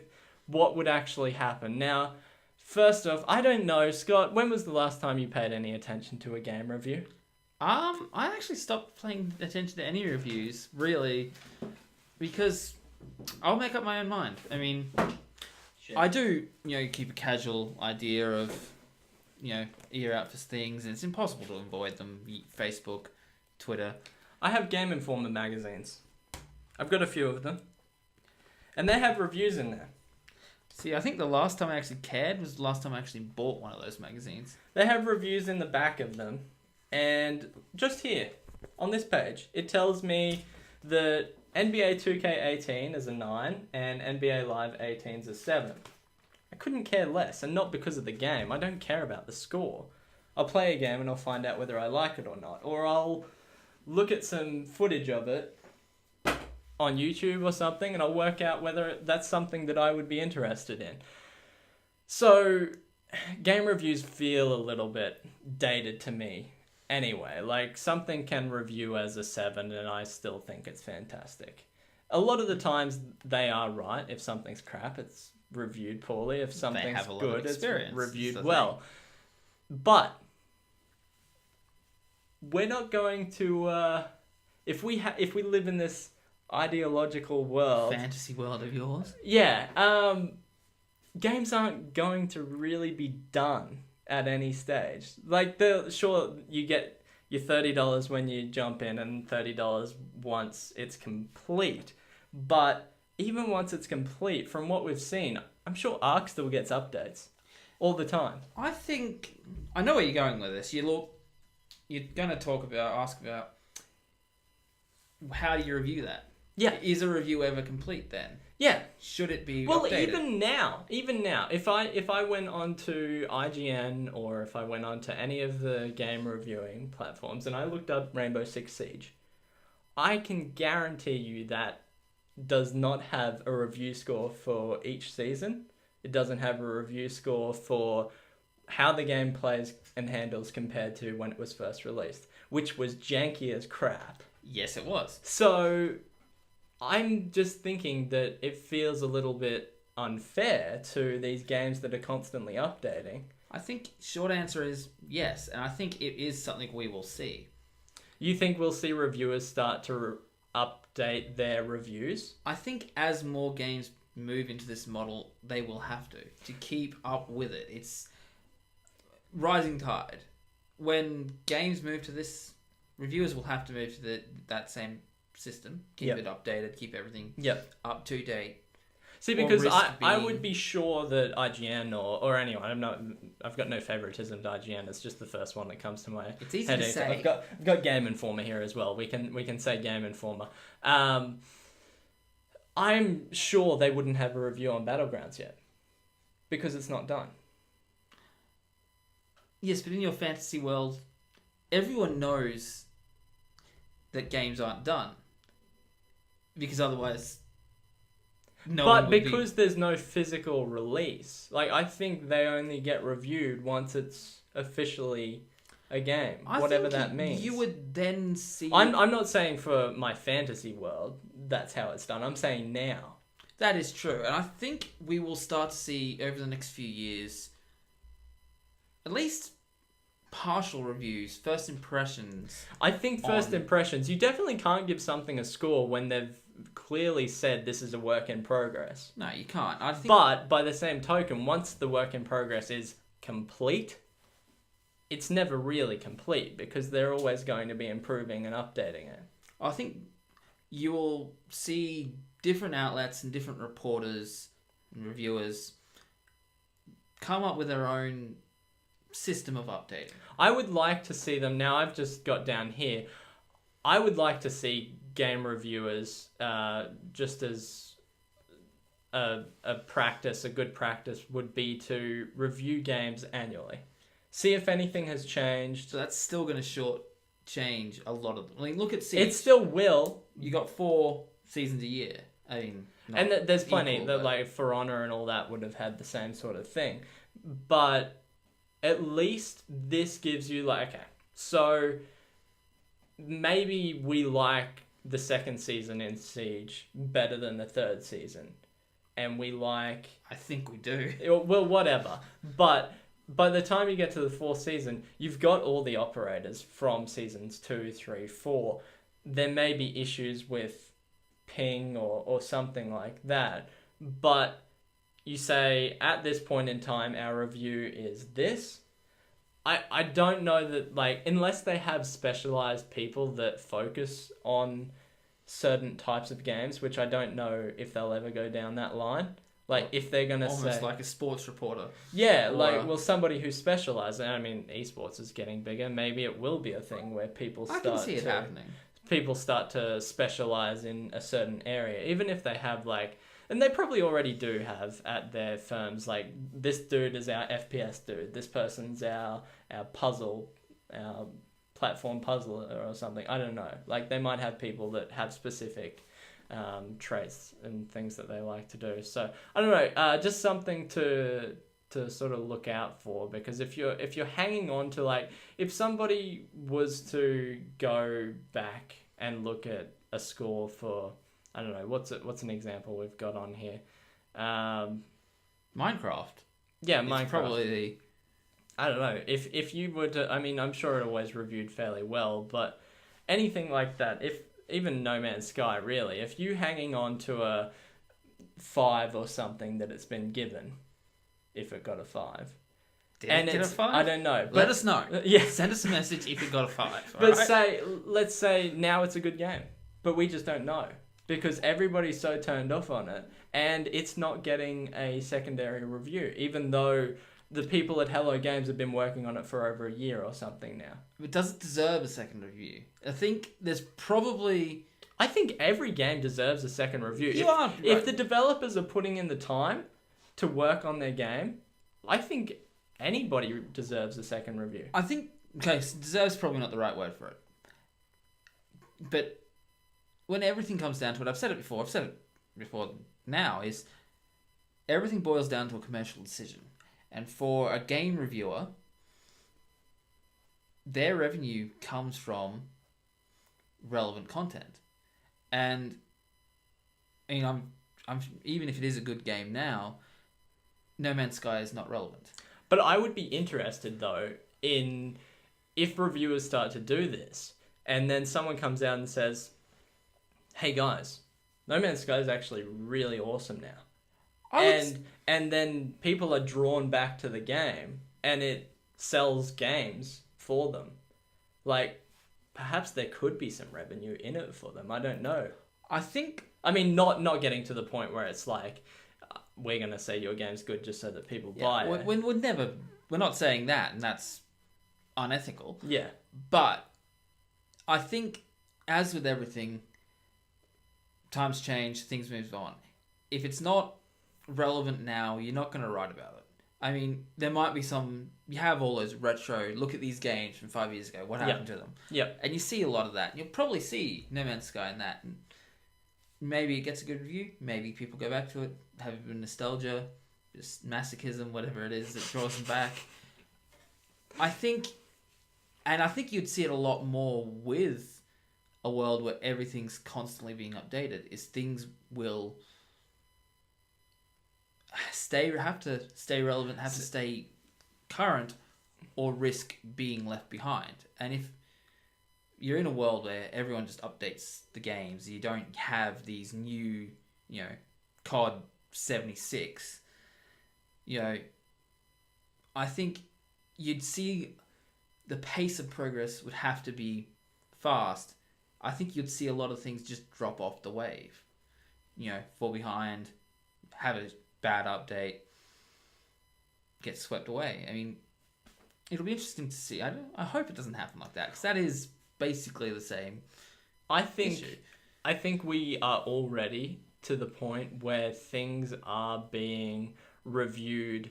what would actually happen. Now, first off, I don't know, Scott, when was the last time you paid any attention to a game review? I actually stopped paying attention to any reviews, really, because I'll make up my own mind. I mean, I do, keep a casual idea of, ear out for things, and it's impossible to avoid them. Facebook, Twitter. I have Game Informer magazines. I've got a few of them. And they have reviews in there. See, I think the last time I actually cared was the last time I actually bought one of those magazines. They have reviews in the back of them. And just here, on this page, it tells me that NBA 2K18 is a 9 and NBA Live 18 is a 7. I couldn't care less, and not because of the game. I don't care about the score. I'll play a game and I'll find out whether I like it or not. Or I'll look at some footage of it on YouTube or something, and I'll work out whether that's something that I would be interested in. So, game reviews feel a little bit dated to me. anyway. Like, something can review as a 7 and I still think it's fantastic. A lot of the times they are right. If something's crap, it's reviewed poorly. If something's have a lot good, of it's experience, reviewed is the well. But we're not going to if we live in this ideological world, Fantasy world of yours. yeah, games aren't going to really be done at any stage. Like, sure, you get your $30 when you jump in and $30 once it's complete. But even once it's complete, from what we've seen, I'm sure Ark still gets updates all the time. I think I know where you're going with this. You're going to ask about how do you review that? Yeah. Is a review ever complete then? Yeah. Should it be Well, updated? even now, if I went onto IGN or if I went onto any of the game reviewing platforms and I looked up Rainbow Six Siege, I can guarantee you that does not have a review score for each season. It doesn't have a review score for how the game plays and handles compared to when it was first released, which was janky as crap. Yes, it was. So I'm just thinking that it feels a little bit unfair to these games that are constantly updating. I think short answer is yes, and I think it is something we will see. You think we'll see reviewers start to update their reviews? I think as more games move into this model, they will have to keep up with it. It's rising tide. When games move to this, reviewers will have to move to that same system. Keep it updated, keep everything up to date. See, because I would be sure that IGN or anyone, I've got no favoritism to IGN. It's just the first one that comes to my head. It's easy to say. I've got Game Informer here as well. We can say Game Informer. I'm sure they wouldn't have a review on Battlegrounds yet because it's not done. Yes, but in your fantasy world, everyone knows that games aren't done because otherwise. But because there's no physical release, like, I think they only get reviewed once it's officially a game, whatever that means. You would then see. I'm not saying for my fantasy world that's how it's done. I'm saying now. That is true, and I think we will start to see over the next few years, at least partial reviews, first impressions. I think first impressions. You definitely can't give something a score when they've clearly said this is a work in progress. No, you can't. But by the same token, once the work in progress is complete, it's never really complete because they're always going to be improving and updating it. I think you will see different outlets and different reporters and reviewers come up with their own system of updating. I would like to see them, now I've just got down here, I would like to see game reviewers just as a good practice would be to review games annually. See if anything has changed. So that's still going to change a lot of them. I mean, look at Siege. It still will. You got 4 seasons a year. I mean, and there's plenty that, like, For Honor and all that would have had the same sort of thing. But at least this gives you, like, okay, so maybe we like the second season in Siege better than the third season. And we like... I think we do. Well, whatever. But by the time you get to the 4th season, you've got all the operators from seasons 2, 3, 4. There may be issues with ping or something like that. But you say, at this point in time, our review is this. I don't know that, like, unless they have specialized people that focus on certain types of games, which I don't know if they'll ever go down that line. Like, if they're going to say... Almost like a sports reporter. Yeah, somebody who specializes. I mean, esports is getting bigger. Maybe it will be a thing where people start I can see it happening. People start to specialize in a certain area, even if they have, like... And they probably already do have at their firms, like, this dude is our FPS dude. This person's our puzzle, our platform puzzler or something. I don't know. Like, they might have people that have specific traits and things that they like to do. So, I don't know. Just something to to sort of look out for, because if you're hanging on to, like, if somebody was to go back and look at a score for, I don't know, what's an example we've got on here? Minecraft. Yeah, It's Minecraft. probably the... I don't know. If you were to, I mean, I'm sure it always reviewed fairly well, but anything like that, if even No Man's Sky, really, if you hanging on to a 5 or something that it's been given, if it got a 5. Did it get a 5? I don't know. Let us know. Yeah. Send us a message if it got a 5. But alright? let's say now it's a good game, but we just don't know because everybody's so turned off on it, and it's not getting a secondary review, even though the people at Hello Games have been working on it for over a year or something now. But does it deserve a second review? I think there's probably... I think every game deserves a second review. If If the developers are putting in the time to work on their game, I think anybody deserves a second review. I think... Okay, so deserves probably not the right word for it. But when everything comes down to it, I've said it before now, is everything boils down to a commercial decision. And for a game reviewer, their revenue comes from relevant content. And I mean, I'm even if it is a good game now, No Man's Sky is not relevant. But I would be interested, though, in if reviewers start to do this, and then someone comes out and says, hey guys, No Man's Sky is actually really awesome now. And then people are drawn back to the game, and it sells games for them. Like, perhaps there could be some revenue in it for them. I don't know. I mean, not getting to the point where it's like, we're going to say your game's good just so that people buy it. We're not saying that, and that's unethical. Yeah. But I think, as with everything, times change, things move on. If it's not relevant now, you're not going to write about it. I mean, there might be you have all those retro, look at these games from 5 years ago, what happened to them? Yep. And you see a lot of that. You'll probably see No Man's Sky in that. And maybe it gets a good review, maybe people go back to it, have a bit of nostalgia, just masochism, whatever it is that draws them back. I think you'd see it a lot more with a world where everything's constantly being updated, is things will have to stay relevant, have to stay current, or risk being left behind. And if you're in a world where everyone just updates the games, you don't have these new, COD 76, I think you'd see the pace of progress would have to be fast. I think you'd see a lot of things just drop off the wave, fall behind, have a bad update, get swept away. I mean, it'll be interesting to see. I hope it doesn't happen like that, because that is basically the same issue. I think we are already to the point where things are being reviewed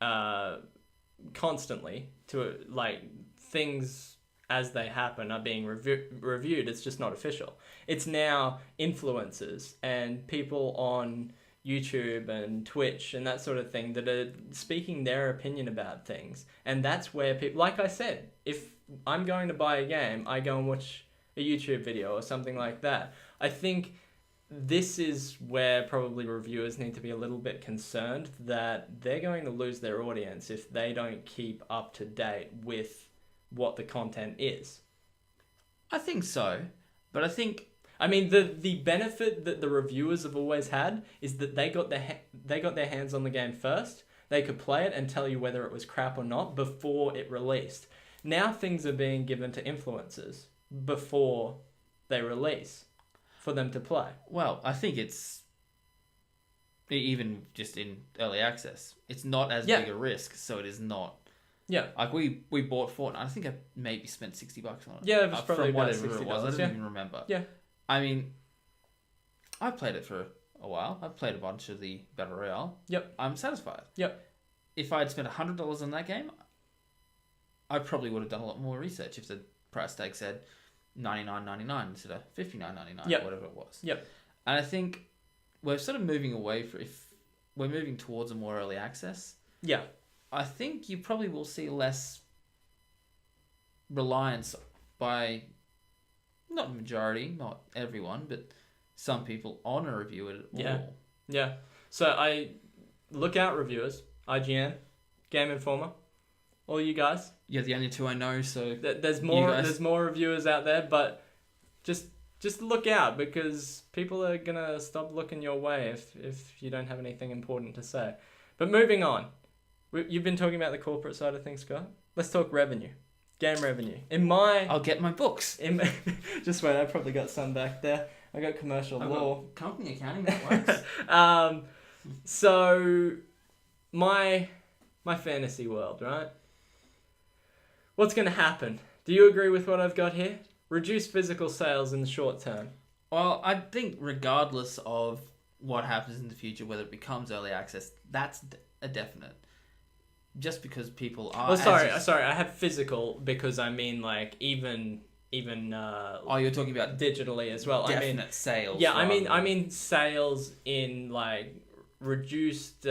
constantly, to like things as they happen are being reviewed. It's just not official. It's now influencers and people on YouTube and Twitch and that sort of thing that are speaking their opinion about things. And that's where people, like I said, if I'm going to buy a game, I go and watch a YouTube video or something like that. I think this is where probably reviewers need to be a little bit concerned that they're going to lose their audience if they don't keep up to date with what the content is. I think so, but I mean, the benefit that the reviewers have always had is that they got their hands on the game first. They could play it and tell you whether it was crap or not before it released. Now things are being given to influencers before they release for them to play. Well, I think it's even just in early access. It's not as big a risk, so it is not. Yeah. Like we bought Fortnite. I think I maybe spent $60 on it. Yeah, it was probably from about whatever it was. I $60, don't even remember. Yeah. I mean, I played it for a while. I've played a bunch of the Battle Royale. Yep. I'm satisfied. Yep. If I had spent $100 on that game, I probably would have done a lot more research if the price tag said $99.99 instead of $59.99, yep. whatever it was. Yep. And I think we're sort of moving away if we're moving towards a more early access. Yeah. I think you probably will see less reliance by, not majority, not everyone, but some people on a review at Yeah. all. Yeah. So I look out reviewers, IGN, Game Informer, all you guys. You're the only two I know, so There's you more. guys. There's more reviewers out there, but just look out, because people are gonna stop looking your way if you don't have anything important to say. But moving on, you've been talking about the corporate side of things, Scott. Let's talk revenue, game revenue. I'll get my books. Just wait, I probably got some back there. I got commercial I've law. got company accounting, that works. So my fantasy world, right? What's going to happen? Do you agree with what I've got here? Reduce physical sales in the short term. Well, I think regardless of what happens in the future, whether it becomes early access, that's a definite. Just because people are... Well, sorry, I have physical because I mean like even oh, you're talking about digitally as well. definite sales. Yeah, I mean sales in like reduced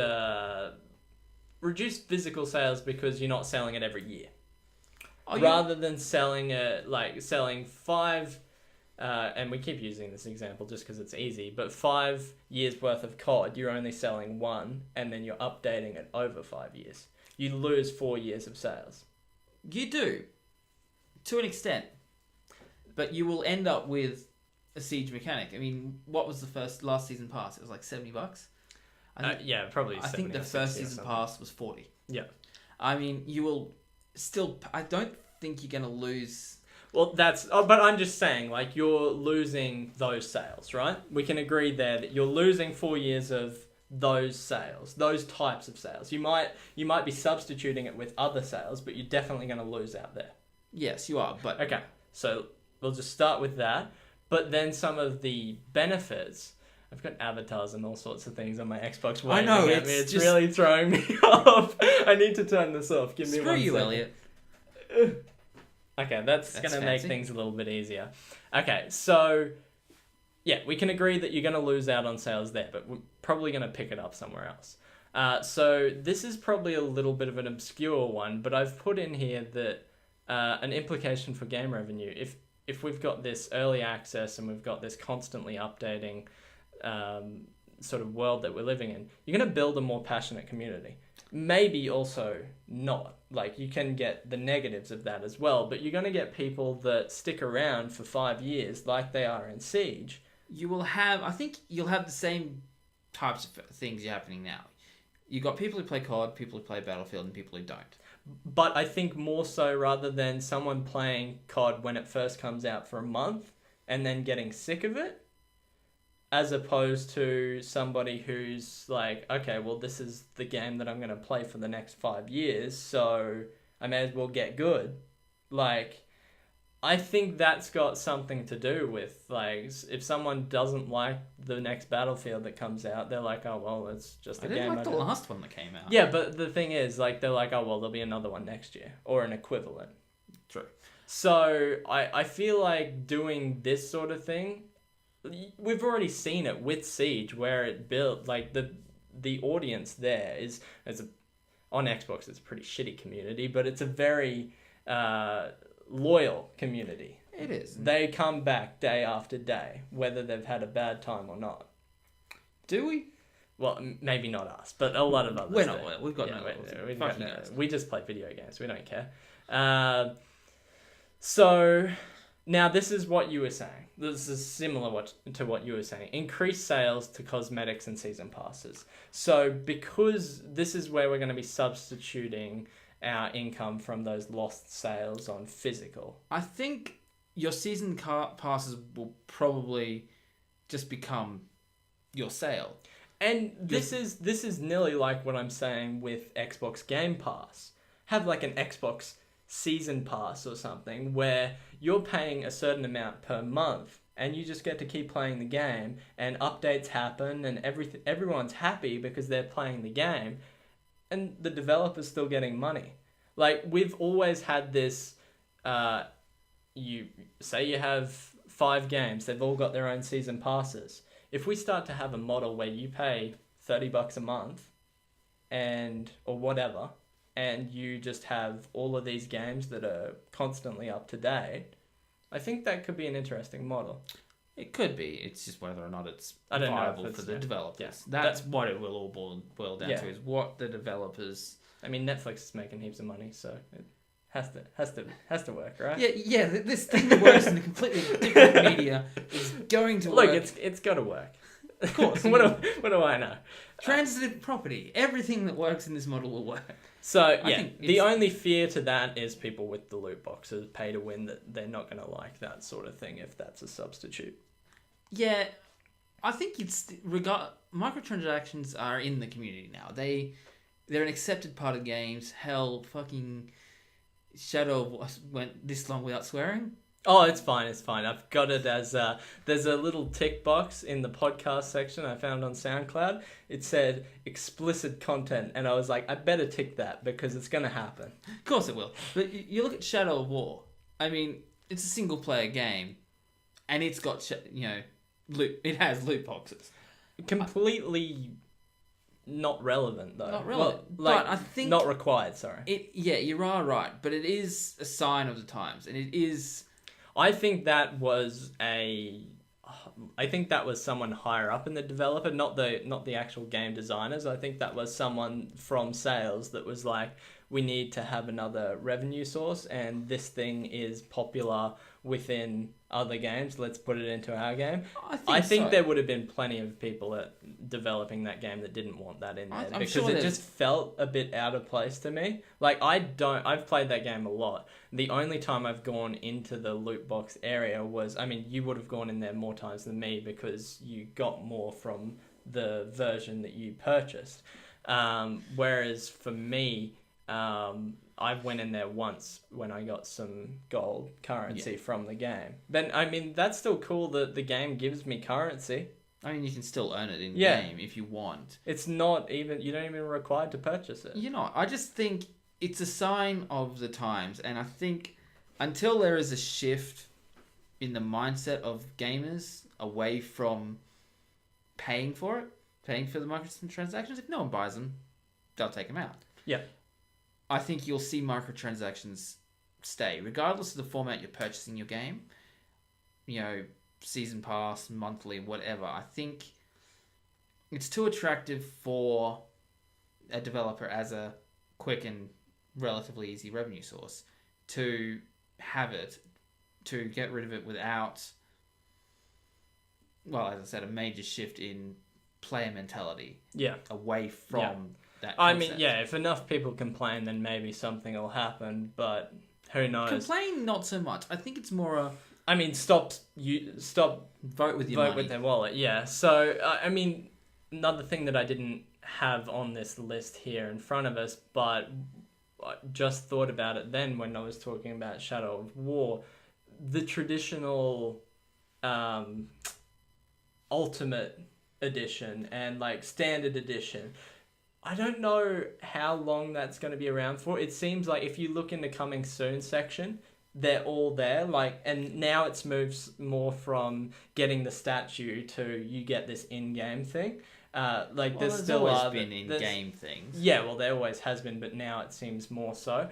physical sales because you're not selling it every year. Rather than selling five, and we keep using this example just because it's easy, but 5 years worth of COD, you're only selling one, and then you're updating it over 5 years. You lose 4 years of sales. You do, to an extent, but you will end up with a siege mechanic. I mean, what was the last season pass? It was like $70. Yeah, probably. I think the first season pass was 40. Yeah. I mean, you will still. I don't think you're going to lose. Well, but I'm just saying, like, you're losing those sales, right? We can agree there that you're losing 4 years of those sales, those types of sales. You might be substituting it with other sales, but you're definitely going to lose out there. Yes, you are. But okay, so we'll just start with that. But then some of the benefits. I've got avatars and all sorts of things on my Xbox. I know, it's just really throwing me off. I need to turn this off. Give me Screw 1 you, second. Elliott. Okay, that's going to make fancy. things a little bit easier. Okay, so yeah, we can agree that you're going to lose out on sales there, but we're probably going to pick it up somewhere else. So this is probably a little bit of an obscure one, but I've put in here that an implication for game revenue. If we've got this early access and we've got this constantly updating sort of world that we're living in, you're going to build a more passionate community. Maybe also not. Like, you can get the negatives of that as well, but you're going to get people that stick around for 5 years like they are in Siege. I think you'll have the same types of things happening now. You've got people who play COD, people who play Battlefield, and people who don't. But I think more so rather than someone playing COD when it first comes out for a month and then getting sick of it, as opposed to somebody who's like, okay, well, this is the game that I'm going to play for the next 5 years, so I may as well get good. Like, I think that's got something to do with, like, if someone doesn't like the next Battlefield that comes out, they're like, oh, well, it's just a game. I didn't like the last one that came out. Yeah, but the thing is, like, they're like, oh, well, there'll be another one next year, or an equivalent. True. So I feel like doing this sort of thing, we've already seen it with Siege, where it built, like, the audience there is on Xbox, it's a pretty shitty community, but it's a very loyal community. It is. They come back day after day, whether they've had a bad time or not. Do we? Well, maybe not us, but a lot of others. We're not loyal. We've got no loyalty. We just play video games. We don't care. So now this is what you were saying. This is similar to what you were saying. Increase sales to cosmetics and season passes. So because this is where we're going to be substituting our income from those lost sales on physical. I think your season passes will probably just become your sale. And this is nearly like what I'm saying with Xbox Game Pass. Have like an Xbox Season Pass or something where you're paying a certain amount per month and you just get to keep playing the game and updates happen and everyone's happy because they're playing the game and the developer's still getting money. Like, we've always had this, you say you have 5 games, they've all got their own season passes. If we start to have a model where you pay $30 a month or whatever, and you just have all of these games that are constantly up to date, I think that could be an interesting model. It could be. It's just whether or not it's I don't know viable if it's- for the yeah. developers. Yeah. That's what it will all boil down Yeah. to, is what the developers... I mean, Netflix is making heaps of money, so it has to work, right? Yeah, this thing that works in a completely different media is going to Look, work. it's got to work. Of course. what do I know? Transitive property. Everything that works in this model will work. So I yeah, think the it's- only fear to that is people with the loot boxes, pay to win, that they're not going to like that sort of thing if that's a substitute. Yeah, I think microtransactions are in the community now. They're an accepted part of games. Hell, fucking Shadow went this long without swearing. Oh, it's fine. I've got it as there's a little tick box in the podcast section I found on SoundCloud. It said explicit content, and I was like, I better tick that because it's going to happen. Of course it will. But you look at Shadow of War. I mean, it's a single player game, and it's got loot. It has loot boxes. Completely not relevant though. Not relevant, Well, like, but I think not required. Sorry. You are right, but it is a sign of the times, and it is. I think that was someone higher up in the developer, not the actual game designers. I think that was someone from sales that was like, we need to have another revenue source, and this thing is popular within other games. Let's put it into our game. I think so. there would have been plenty of people developing that game that didn't want that in there I'm because sure it just felt a bit out of place to me. Like I've played that game a lot. The only time I've gone into the loot box area was, I mean, you would have gone in there more times than me because you got more from the version that you purchased. Whereas for me, I went in there once when I got some gold currency from the game. But I mean, that's still cool that the game gives me currency. I mean, you can still earn it in game if you want. It's not even, you don't even required to purchase it. You're not. I just think it's a sign of the times, and I think until there is a shift in the mindset of gamers away from paying for the microtransactions, if no one buys them, they'll take them out. Yeah. I think you'll see microtransactions stay, regardless of the format you're purchasing your game. Season pass, monthly, whatever. I think it's too attractive for a developer as a quick and relatively easy revenue source to have it, to get rid of it without, well, as I said, a major shift in player mentality. Yeah. Away from that I concept. mean, yeah, if enough people complain, then maybe something will happen, but who knows? Complain, not so much. I think it's more a... I mean, stop vote with your money. with their wallet, yeah. So, I mean, another thing that I didn't have on this list here in front of us, but I just thought about it then when I was talking about Shadow of War, the traditional Ultimate Edition and like Standard Edition. I don't know how long that's going to be around for. It seems like if you look in the coming soon section, they're all there. And now it's moves more from getting the statue to you get this in-game thing. There's still always been in-game things. Yeah, well, there always has been, but now it seems more so.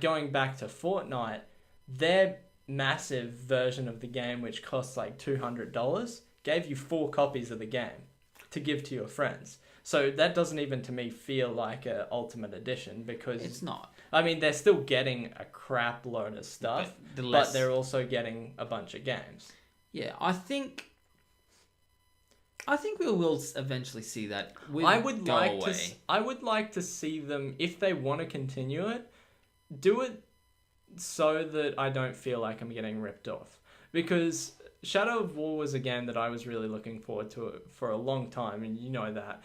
Going back to Fortnite, their massive version of the game, which costs like $200, gave you 4 copies of the game to give to your friends. So that doesn't even to me feel like a Ultimate Edition because It's not. I mean, they're still getting a crap load of stuff, but they're also getting a bunch of games. Yeah, I think we will eventually see that. I would like to see them, if they want to continue it, do it so that I don't feel like I'm getting ripped off. Because Shadow of War was a game that I was really looking forward to for a long time, and you know that.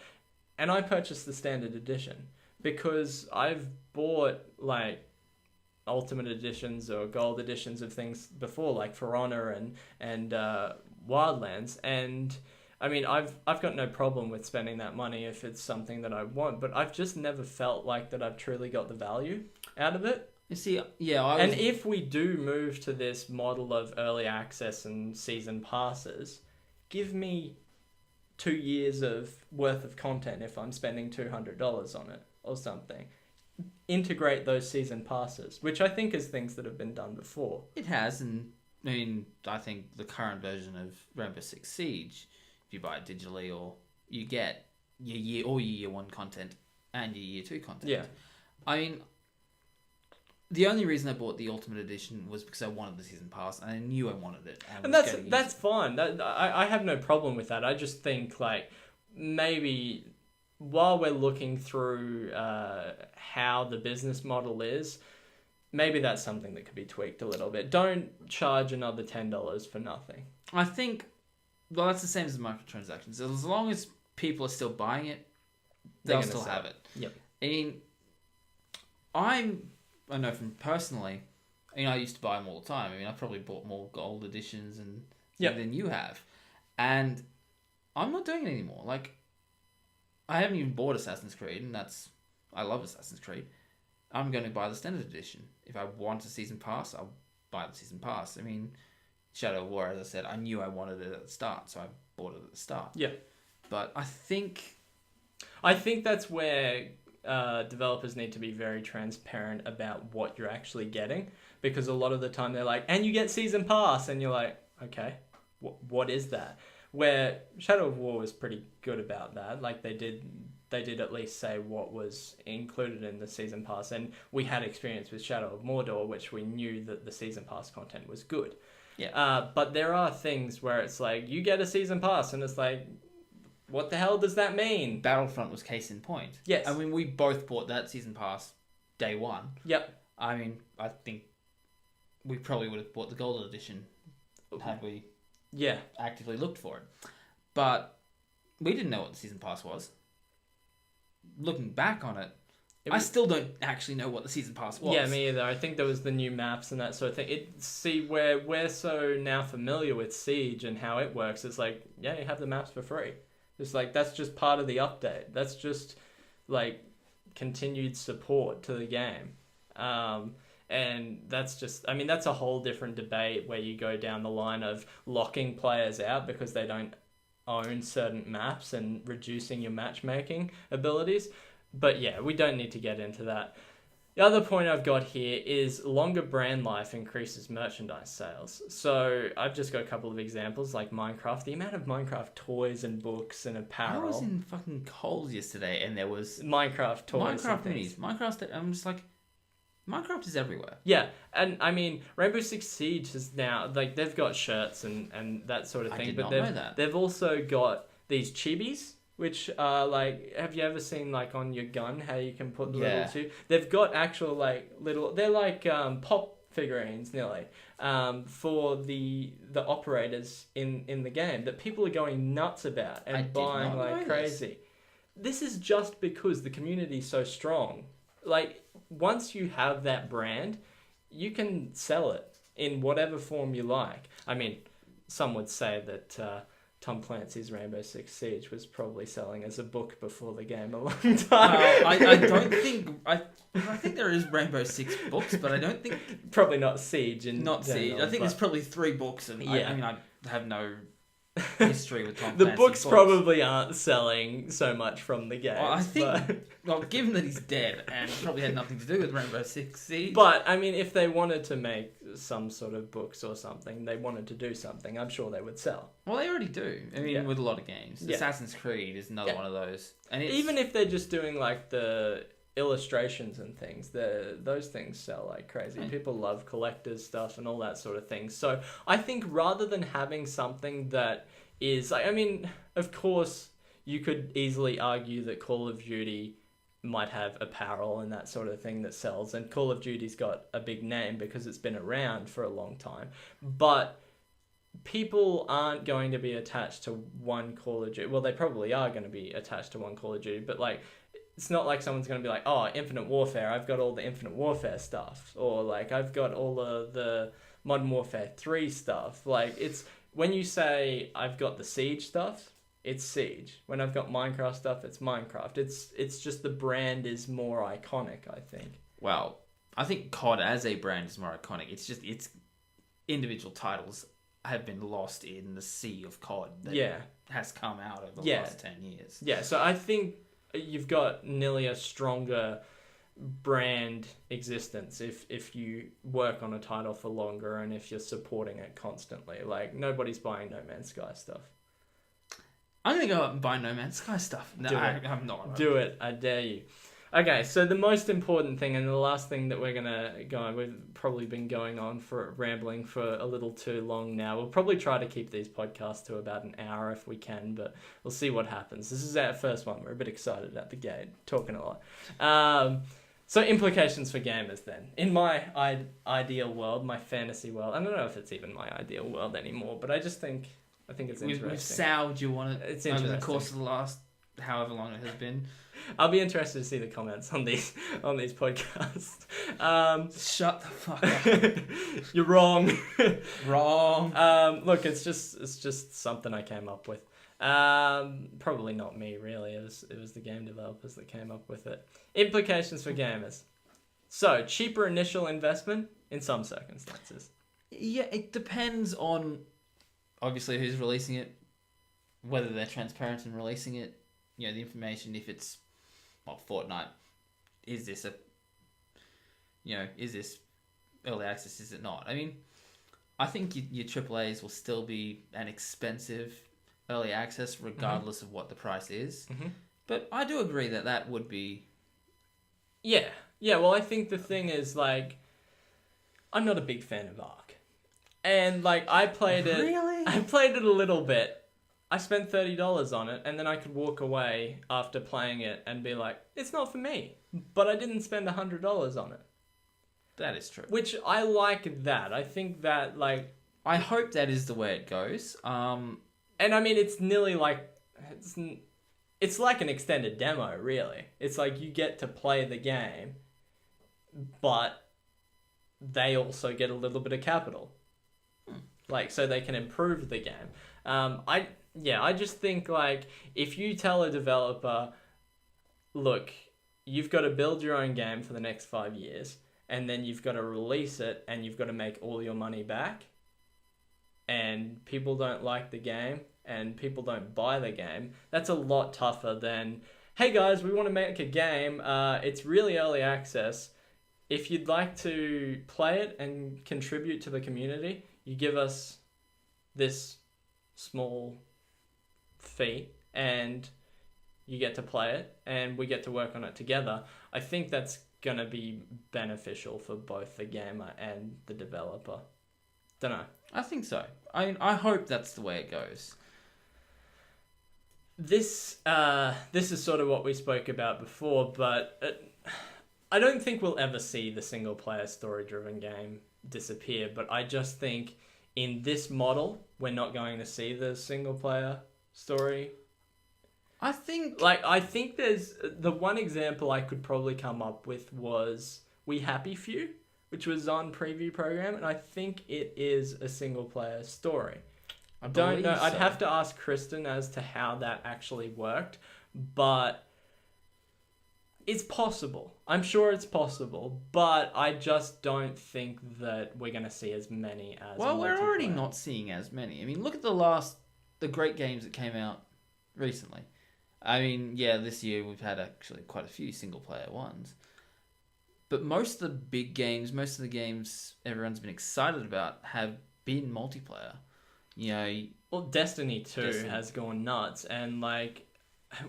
And I purchased the Standard Edition because I've bought like Ultimate Editions or Gold Editions of things before, like For Honor and Wildlands, and I mean I've got no problem with spending that money if it's something that I want, but I've just never felt like that I've truly got the value out of it. You see, yeah, And if we do move to this model of early access and season passes, give me 2 years of worth of content if I'm spending $200 on it or something. Integrate those season passes, which I think is things that have been done before. It has, and I mean, I think the current version of Rainbow Six Siege, if you buy it digitally, or you get your year 1 content and your year 2 content. Yeah. I mean, the only reason I bought the Ultimate Edition was because I wanted the season pass, and I knew I wanted it. And that's fine. I have no problem with that. I just think, like, maybe while we're looking through how the business model is, maybe that's something that could be tweaked a little bit. Don't charge another $10 for nothing. I think, well, that's the same as microtransactions. As long as people are still buying it, they'll still have it. Yep. I mean, I know from personally, I used to buy them all the time. I mean, I probably bought more gold editions than you have. And I'm not doing it anymore. Like, I haven't even bought Assassin's Creed, and I love Assassin's Creed. I'm going to buy the standard edition. If I want a season pass, I'll buy the season pass. I mean, Shadow of War, as I said, I knew I wanted it at the start, so I bought it at the start. Yeah. But I think that's where developers need to be very transparent about what you're actually getting, because a lot of the time they're like, and you get season pass, and you're like, okay, what is that? Where Shadow of War was pretty good about that. Like, they did at least say what was included in the season pass, and we had experience with Shadow of Mordor, which we knew that the season pass content was good. Yeah. But there are things where it's like, you get a season pass, and it's like, what the hell does that mean? Battlefront was case in point. Yes. I mean, we both bought that season pass day one. Yep. I mean, I think we probably would have bought the gold edition had we actively looked for it. But we didn't know what the season pass was. Looking back on it, I still don't actually know what the season pass was. Yeah, me either. I think there was the new maps and that sort of thing. Where we're so now familiar with Siege and how it works, it's like, yeah, you have the maps for free. It's like, that's just part of the update. That's just, like, continued support to the game. And that's just, I mean, that's a whole different debate where you go down the line of locking players out because they don't own certain maps and reducing your matchmaking abilities. But yeah, we don't need to get into that. The other point I've got here is longer brand life increases merchandise sales. So I've just got a couple of examples, like Minecraft. The amount of Minecraft toys and books and apparel. I was in fucking Coles yesterday, and there was Minecraft toys. Minecraft minis. Minecraft. I'm just like, Minecraft is everywhere. Yeah, and I mean, Rainbow Six Siege is now, like, they've got shirts and that sort of thing. I did but not know that. They've also got these chibis, which are like, have you ever seen, like, on your gun how you can put the little chib? They've got actual, like, little, they're like pop figurines nearly, for the operators in the game that people are going nuts about and buying like crazy. This is just because the community is so strong. Like, once you have that brand, you can sell it in whatever form you like. I mean, some would say that Tom Clancy's Rainbow Six Siege was probably selling as a book before the game a long time. I don't think... I think there is Rainbow Six books, but I don't think... Probably not Siege. Not Siege. I think there's probably 3 books, and I mean, I have no history with Tom The Clancy books probably aren't selling so much from the game. Well, I think, well, given that he's dead and probably had nothing to do with Rainbow Six Siege. But, I mean, if they wanted to make some sort of books or something, they wanted to do something, I'm sure they would sell. Well, they already do. I mean, with a lot of games. Assassin's Creed is another one of those. And even if they're just doing, like, the illustrations and things, those things sell like crazy. People love collectors stuff and all that sort of thing. So I think rather than having something that is, I mean, of course you could easily argue that Call of Duty might have apparel and that sort of thing that sells, and Call of Duty's got a big name because it's been around for a long time, but people aren't going to be attached to one Call of Duty. Well, they probably are going to be attached to one Call of Duty, but like, it's not like someone's going to be like, oh, Infinite Warfare, I've got all the Infinite Warfare stuff. Or, like, I've got all the Modern Warfare 3 stuff. Like, it's, when you say, I've got the Siege stuff, it's Siege. When I've got Minecraft stuff, it's Minecraft. It's just the brand is more iconic, I think. Well, I think COD as a brand is more iconic. It's just, its individual titles have been lost in the sea of COD that Yeah. has come out over the last 10 years. Yeah, so I think you've got nearly a stronger brand existence if you work on a title for longer and if you're supporting it constantly. Like, nobody's buying No Man's Sky stuff. I'm going to go up and buy No Man's Sky stuff. No, I'm not. Do it. I dare you. Okay, so the most important thing and the last thing that we're going to go on, we've probably been going on for rambling for a little too long now. We'll probably try to keep these podcasts to about an hour if we can, but we'll see what happens. This is our first one. We're a bit excited at the gate, talking a lot. So implications for gamers then. In my ideal world, my fantasy world, I don't know if it's even my ideal world anymore, but I think it's interesting. We've soured you on it It's over interesting. the course of the last however long it has been. I'll be interested to see the comments on these podcasts. Shut the fuck up. You're wrong. Wrong. Look, it's just something I came up with. Probably not me, really. It was the game developers that came up with it. Implications for gamers. So, cheaper initial investment in some circumstances. Yeah, it depends on obviously who's releasing it, whether they're transparent in releasing it. You know, the information, if it's Fortnite, is this early access, is it not? I mean, I think your AAAs will still be an expensive early access regardless of what the price is. Mm-hmm. But I do agree that would be... Yeah, well, I think the thing is, like, I'm not a big fan of Ark. And, like, I played it... Really? I played it a little bit. I spent $30 on it, and then I could walk away after playing it and be like, it's not for me. But I didn't spend $100 on it. That is true. Which I like that. I think that, like... I hope that is the way it goes. And I mean, it's nearly like... It's like an extended demo, really. It's like you get to play the game, but they also get a little bit of capital. Like, so they can improve the game. I just think, like, if you tell a developer, look, you've got to build your own game for the next 5 years, and then you've got to release it, and you've got to make all your money back, and people don't like the game, and people don't buy the game, that's a lot tougher than, hey guys, we want to make a game, it's really early access, if you'd like to play it and contribute to the community, you give us this small fee and you get to play it and we get to work on it together. I think that's going to be beneficial for both the gamer and the developer. Don't know. I think so. I hope that's the way it goes. This is sort of what we spoke about before, but I don't think we'll ever see the single player story driven game disappear, but I just think in this model we're not going to see the single player story. I think there's the one example I could probably come up with was We Happy Few, which was on preview program, and I think it is a single player story. I don't know. I'd have to ask Kristan as to how that actually worked, but it's possible. I'm sure it's possible, but I just don't think that we're going to see as many as Well, we're already not seeing as many. I mean, look at the great games that came out recently. I mean, yeah, this year we've had actually quite a few single-player ones. But most of the big games, most of the games everyone's been excited about have been multiplayer. You know... Well, Destiny 2 has gone nuts, and, like,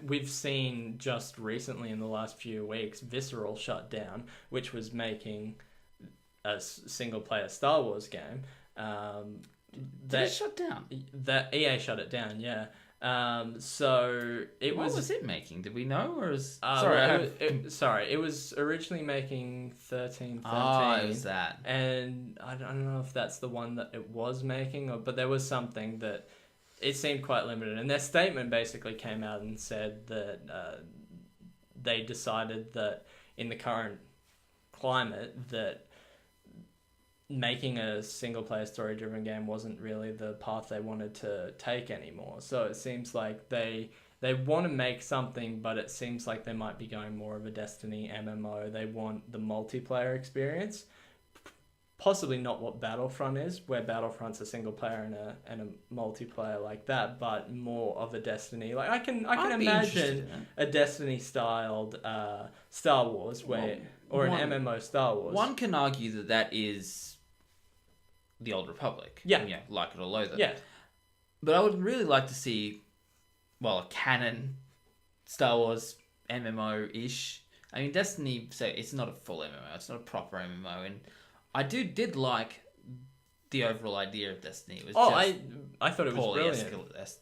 we've seen just recently in the last few weeks, Visceral shut down, which was making a single-player Star Wars game. Did it shut down? That EA shut it down, yeah. So it what was... What was it making? Did we know, or is... Sorry, it was originally making 1313. Oh, it was that. And I don't know if that's the one that it was making, but there was something that it seemed quite limited. And their statement basically came out and said that they decided that in the current climate that making a single-player story-driven game wasn't really the path they wanted to take anymore. So it seems like they want to make something, but it seems like they might be going more of a Destiny MMO. They want the multiplayer experience. possibly not what Battlefront is, where Battlefront's a single player and a multiplayer like that, but more of a Destiny. Like I can imagine a Destiny styled Star Wars an MMO Star Wars. One can argue that is the Old Republic. Yeah. Like it or loathe it. Yeah. But I would really like to see, a canon Star Wars MMO-ish. I mean, Destiny, so it's not a full MMO. It's not a proper MMO, and I did like the overall idea of Destiny. It was I thought it was brilliant.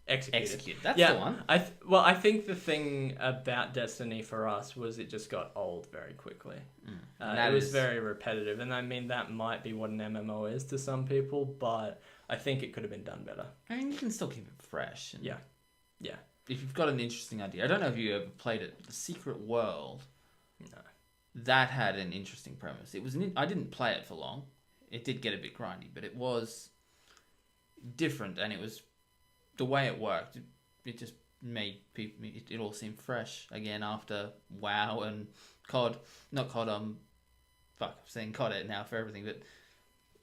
Executed. That's the one. I think the thing about Destiny for us was it just got old very quickly. It was very repetitive, and I mean that might be what an MMO is to some people, but I think it could have been done better. I mean, you can still keep it fresh. Yeah. If you've got an interesting idea, I don't know if you ever played it, The Secret World. No. That had an interesting premise. I didn't play it for long. It did get a bit grindy, but it was different, and it was the way it worked. It just made people. It all seemed fresh again after WoW and COD. Not COD. I'm saying COD now for everything, but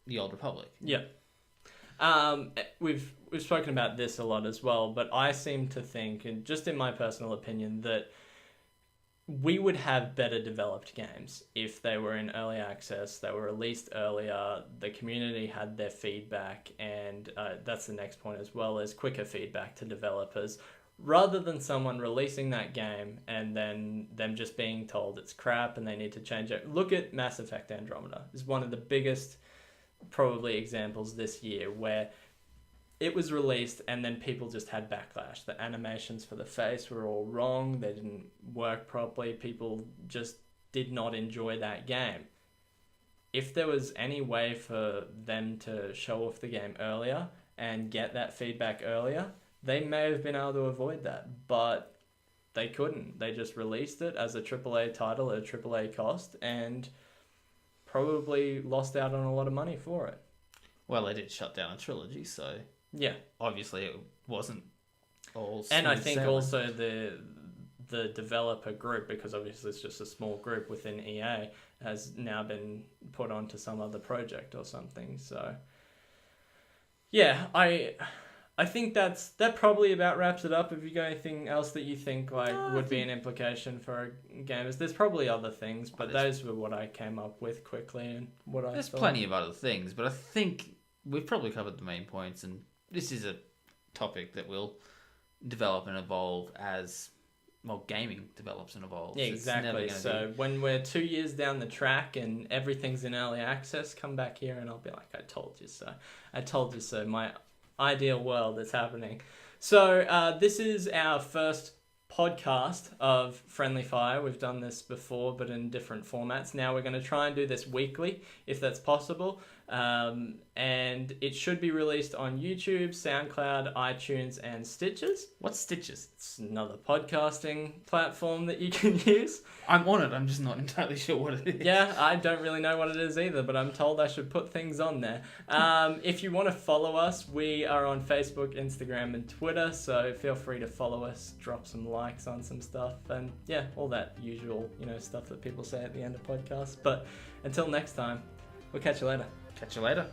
the Old Republic. Yeah. We've spoken about this a lot as well, but I seem to think, and just in my personal opinion, that we would have better developed games if they were in early access, they were released earlier, the community had their feedback, and that's the next point as well, is quicker feedback to developers, rather than someone releasing that game and then them just being told it's crap and they need to change it. Look at Mass Effect Andromeda. It's one of the biggest probably examples this year where it was released and then people just had backlash. The animations for the face were all wrong. They didn't work properly. People just did not enjoy that game. If there was any way for them to show off the game earlier and get that feedback earlier, they may have been able to avoid that, but they couldn't. They just released it as a AAA title at a AAA cost and probably lost out on a lot of money for it. Well, they did shut down a trilogy, so yeah, obviously it wasn't all. And I think also the developer group, because obviously it's just a small group within EA, has now been put onto some other project or something. So yeah, I think that probably about wraps it up. Have you got anything else that you think would be an implication for gamers? There's probably other things, but those were what I came up with quickly and what I There's thought. plenty of other things, but I think we've probably covered the main points, and this is a topic that will develop and evolve as gaming develops and evolves. Yeah, exactly. So when we're 2 years down the track and everything's in early access, come back here and I'll be like, I told you so. I told you so. My ideal world that's happening. So this is our first podcast of Friendly Fire. We've done this before, but in different formats. Now we're going to try and do this weekly, if that's possible. And it should be released on YouTube, SoundCloud, iTunes, and Stitches. What's Stitches? It's another podcasting platform that you can use. I'm on it. I'm just not entirely sure what it is. Yeah, I don't really know what it is either, but I'm told I should put things on there. If you want to follow us, we are on Facebook, Instagram, and Twitter, so feel free to follow us, drop some likes on some stuff, and yeah, all that usual, stuff that people say at the end of podcasts. But until next time, we'll catch you later. Catch you later.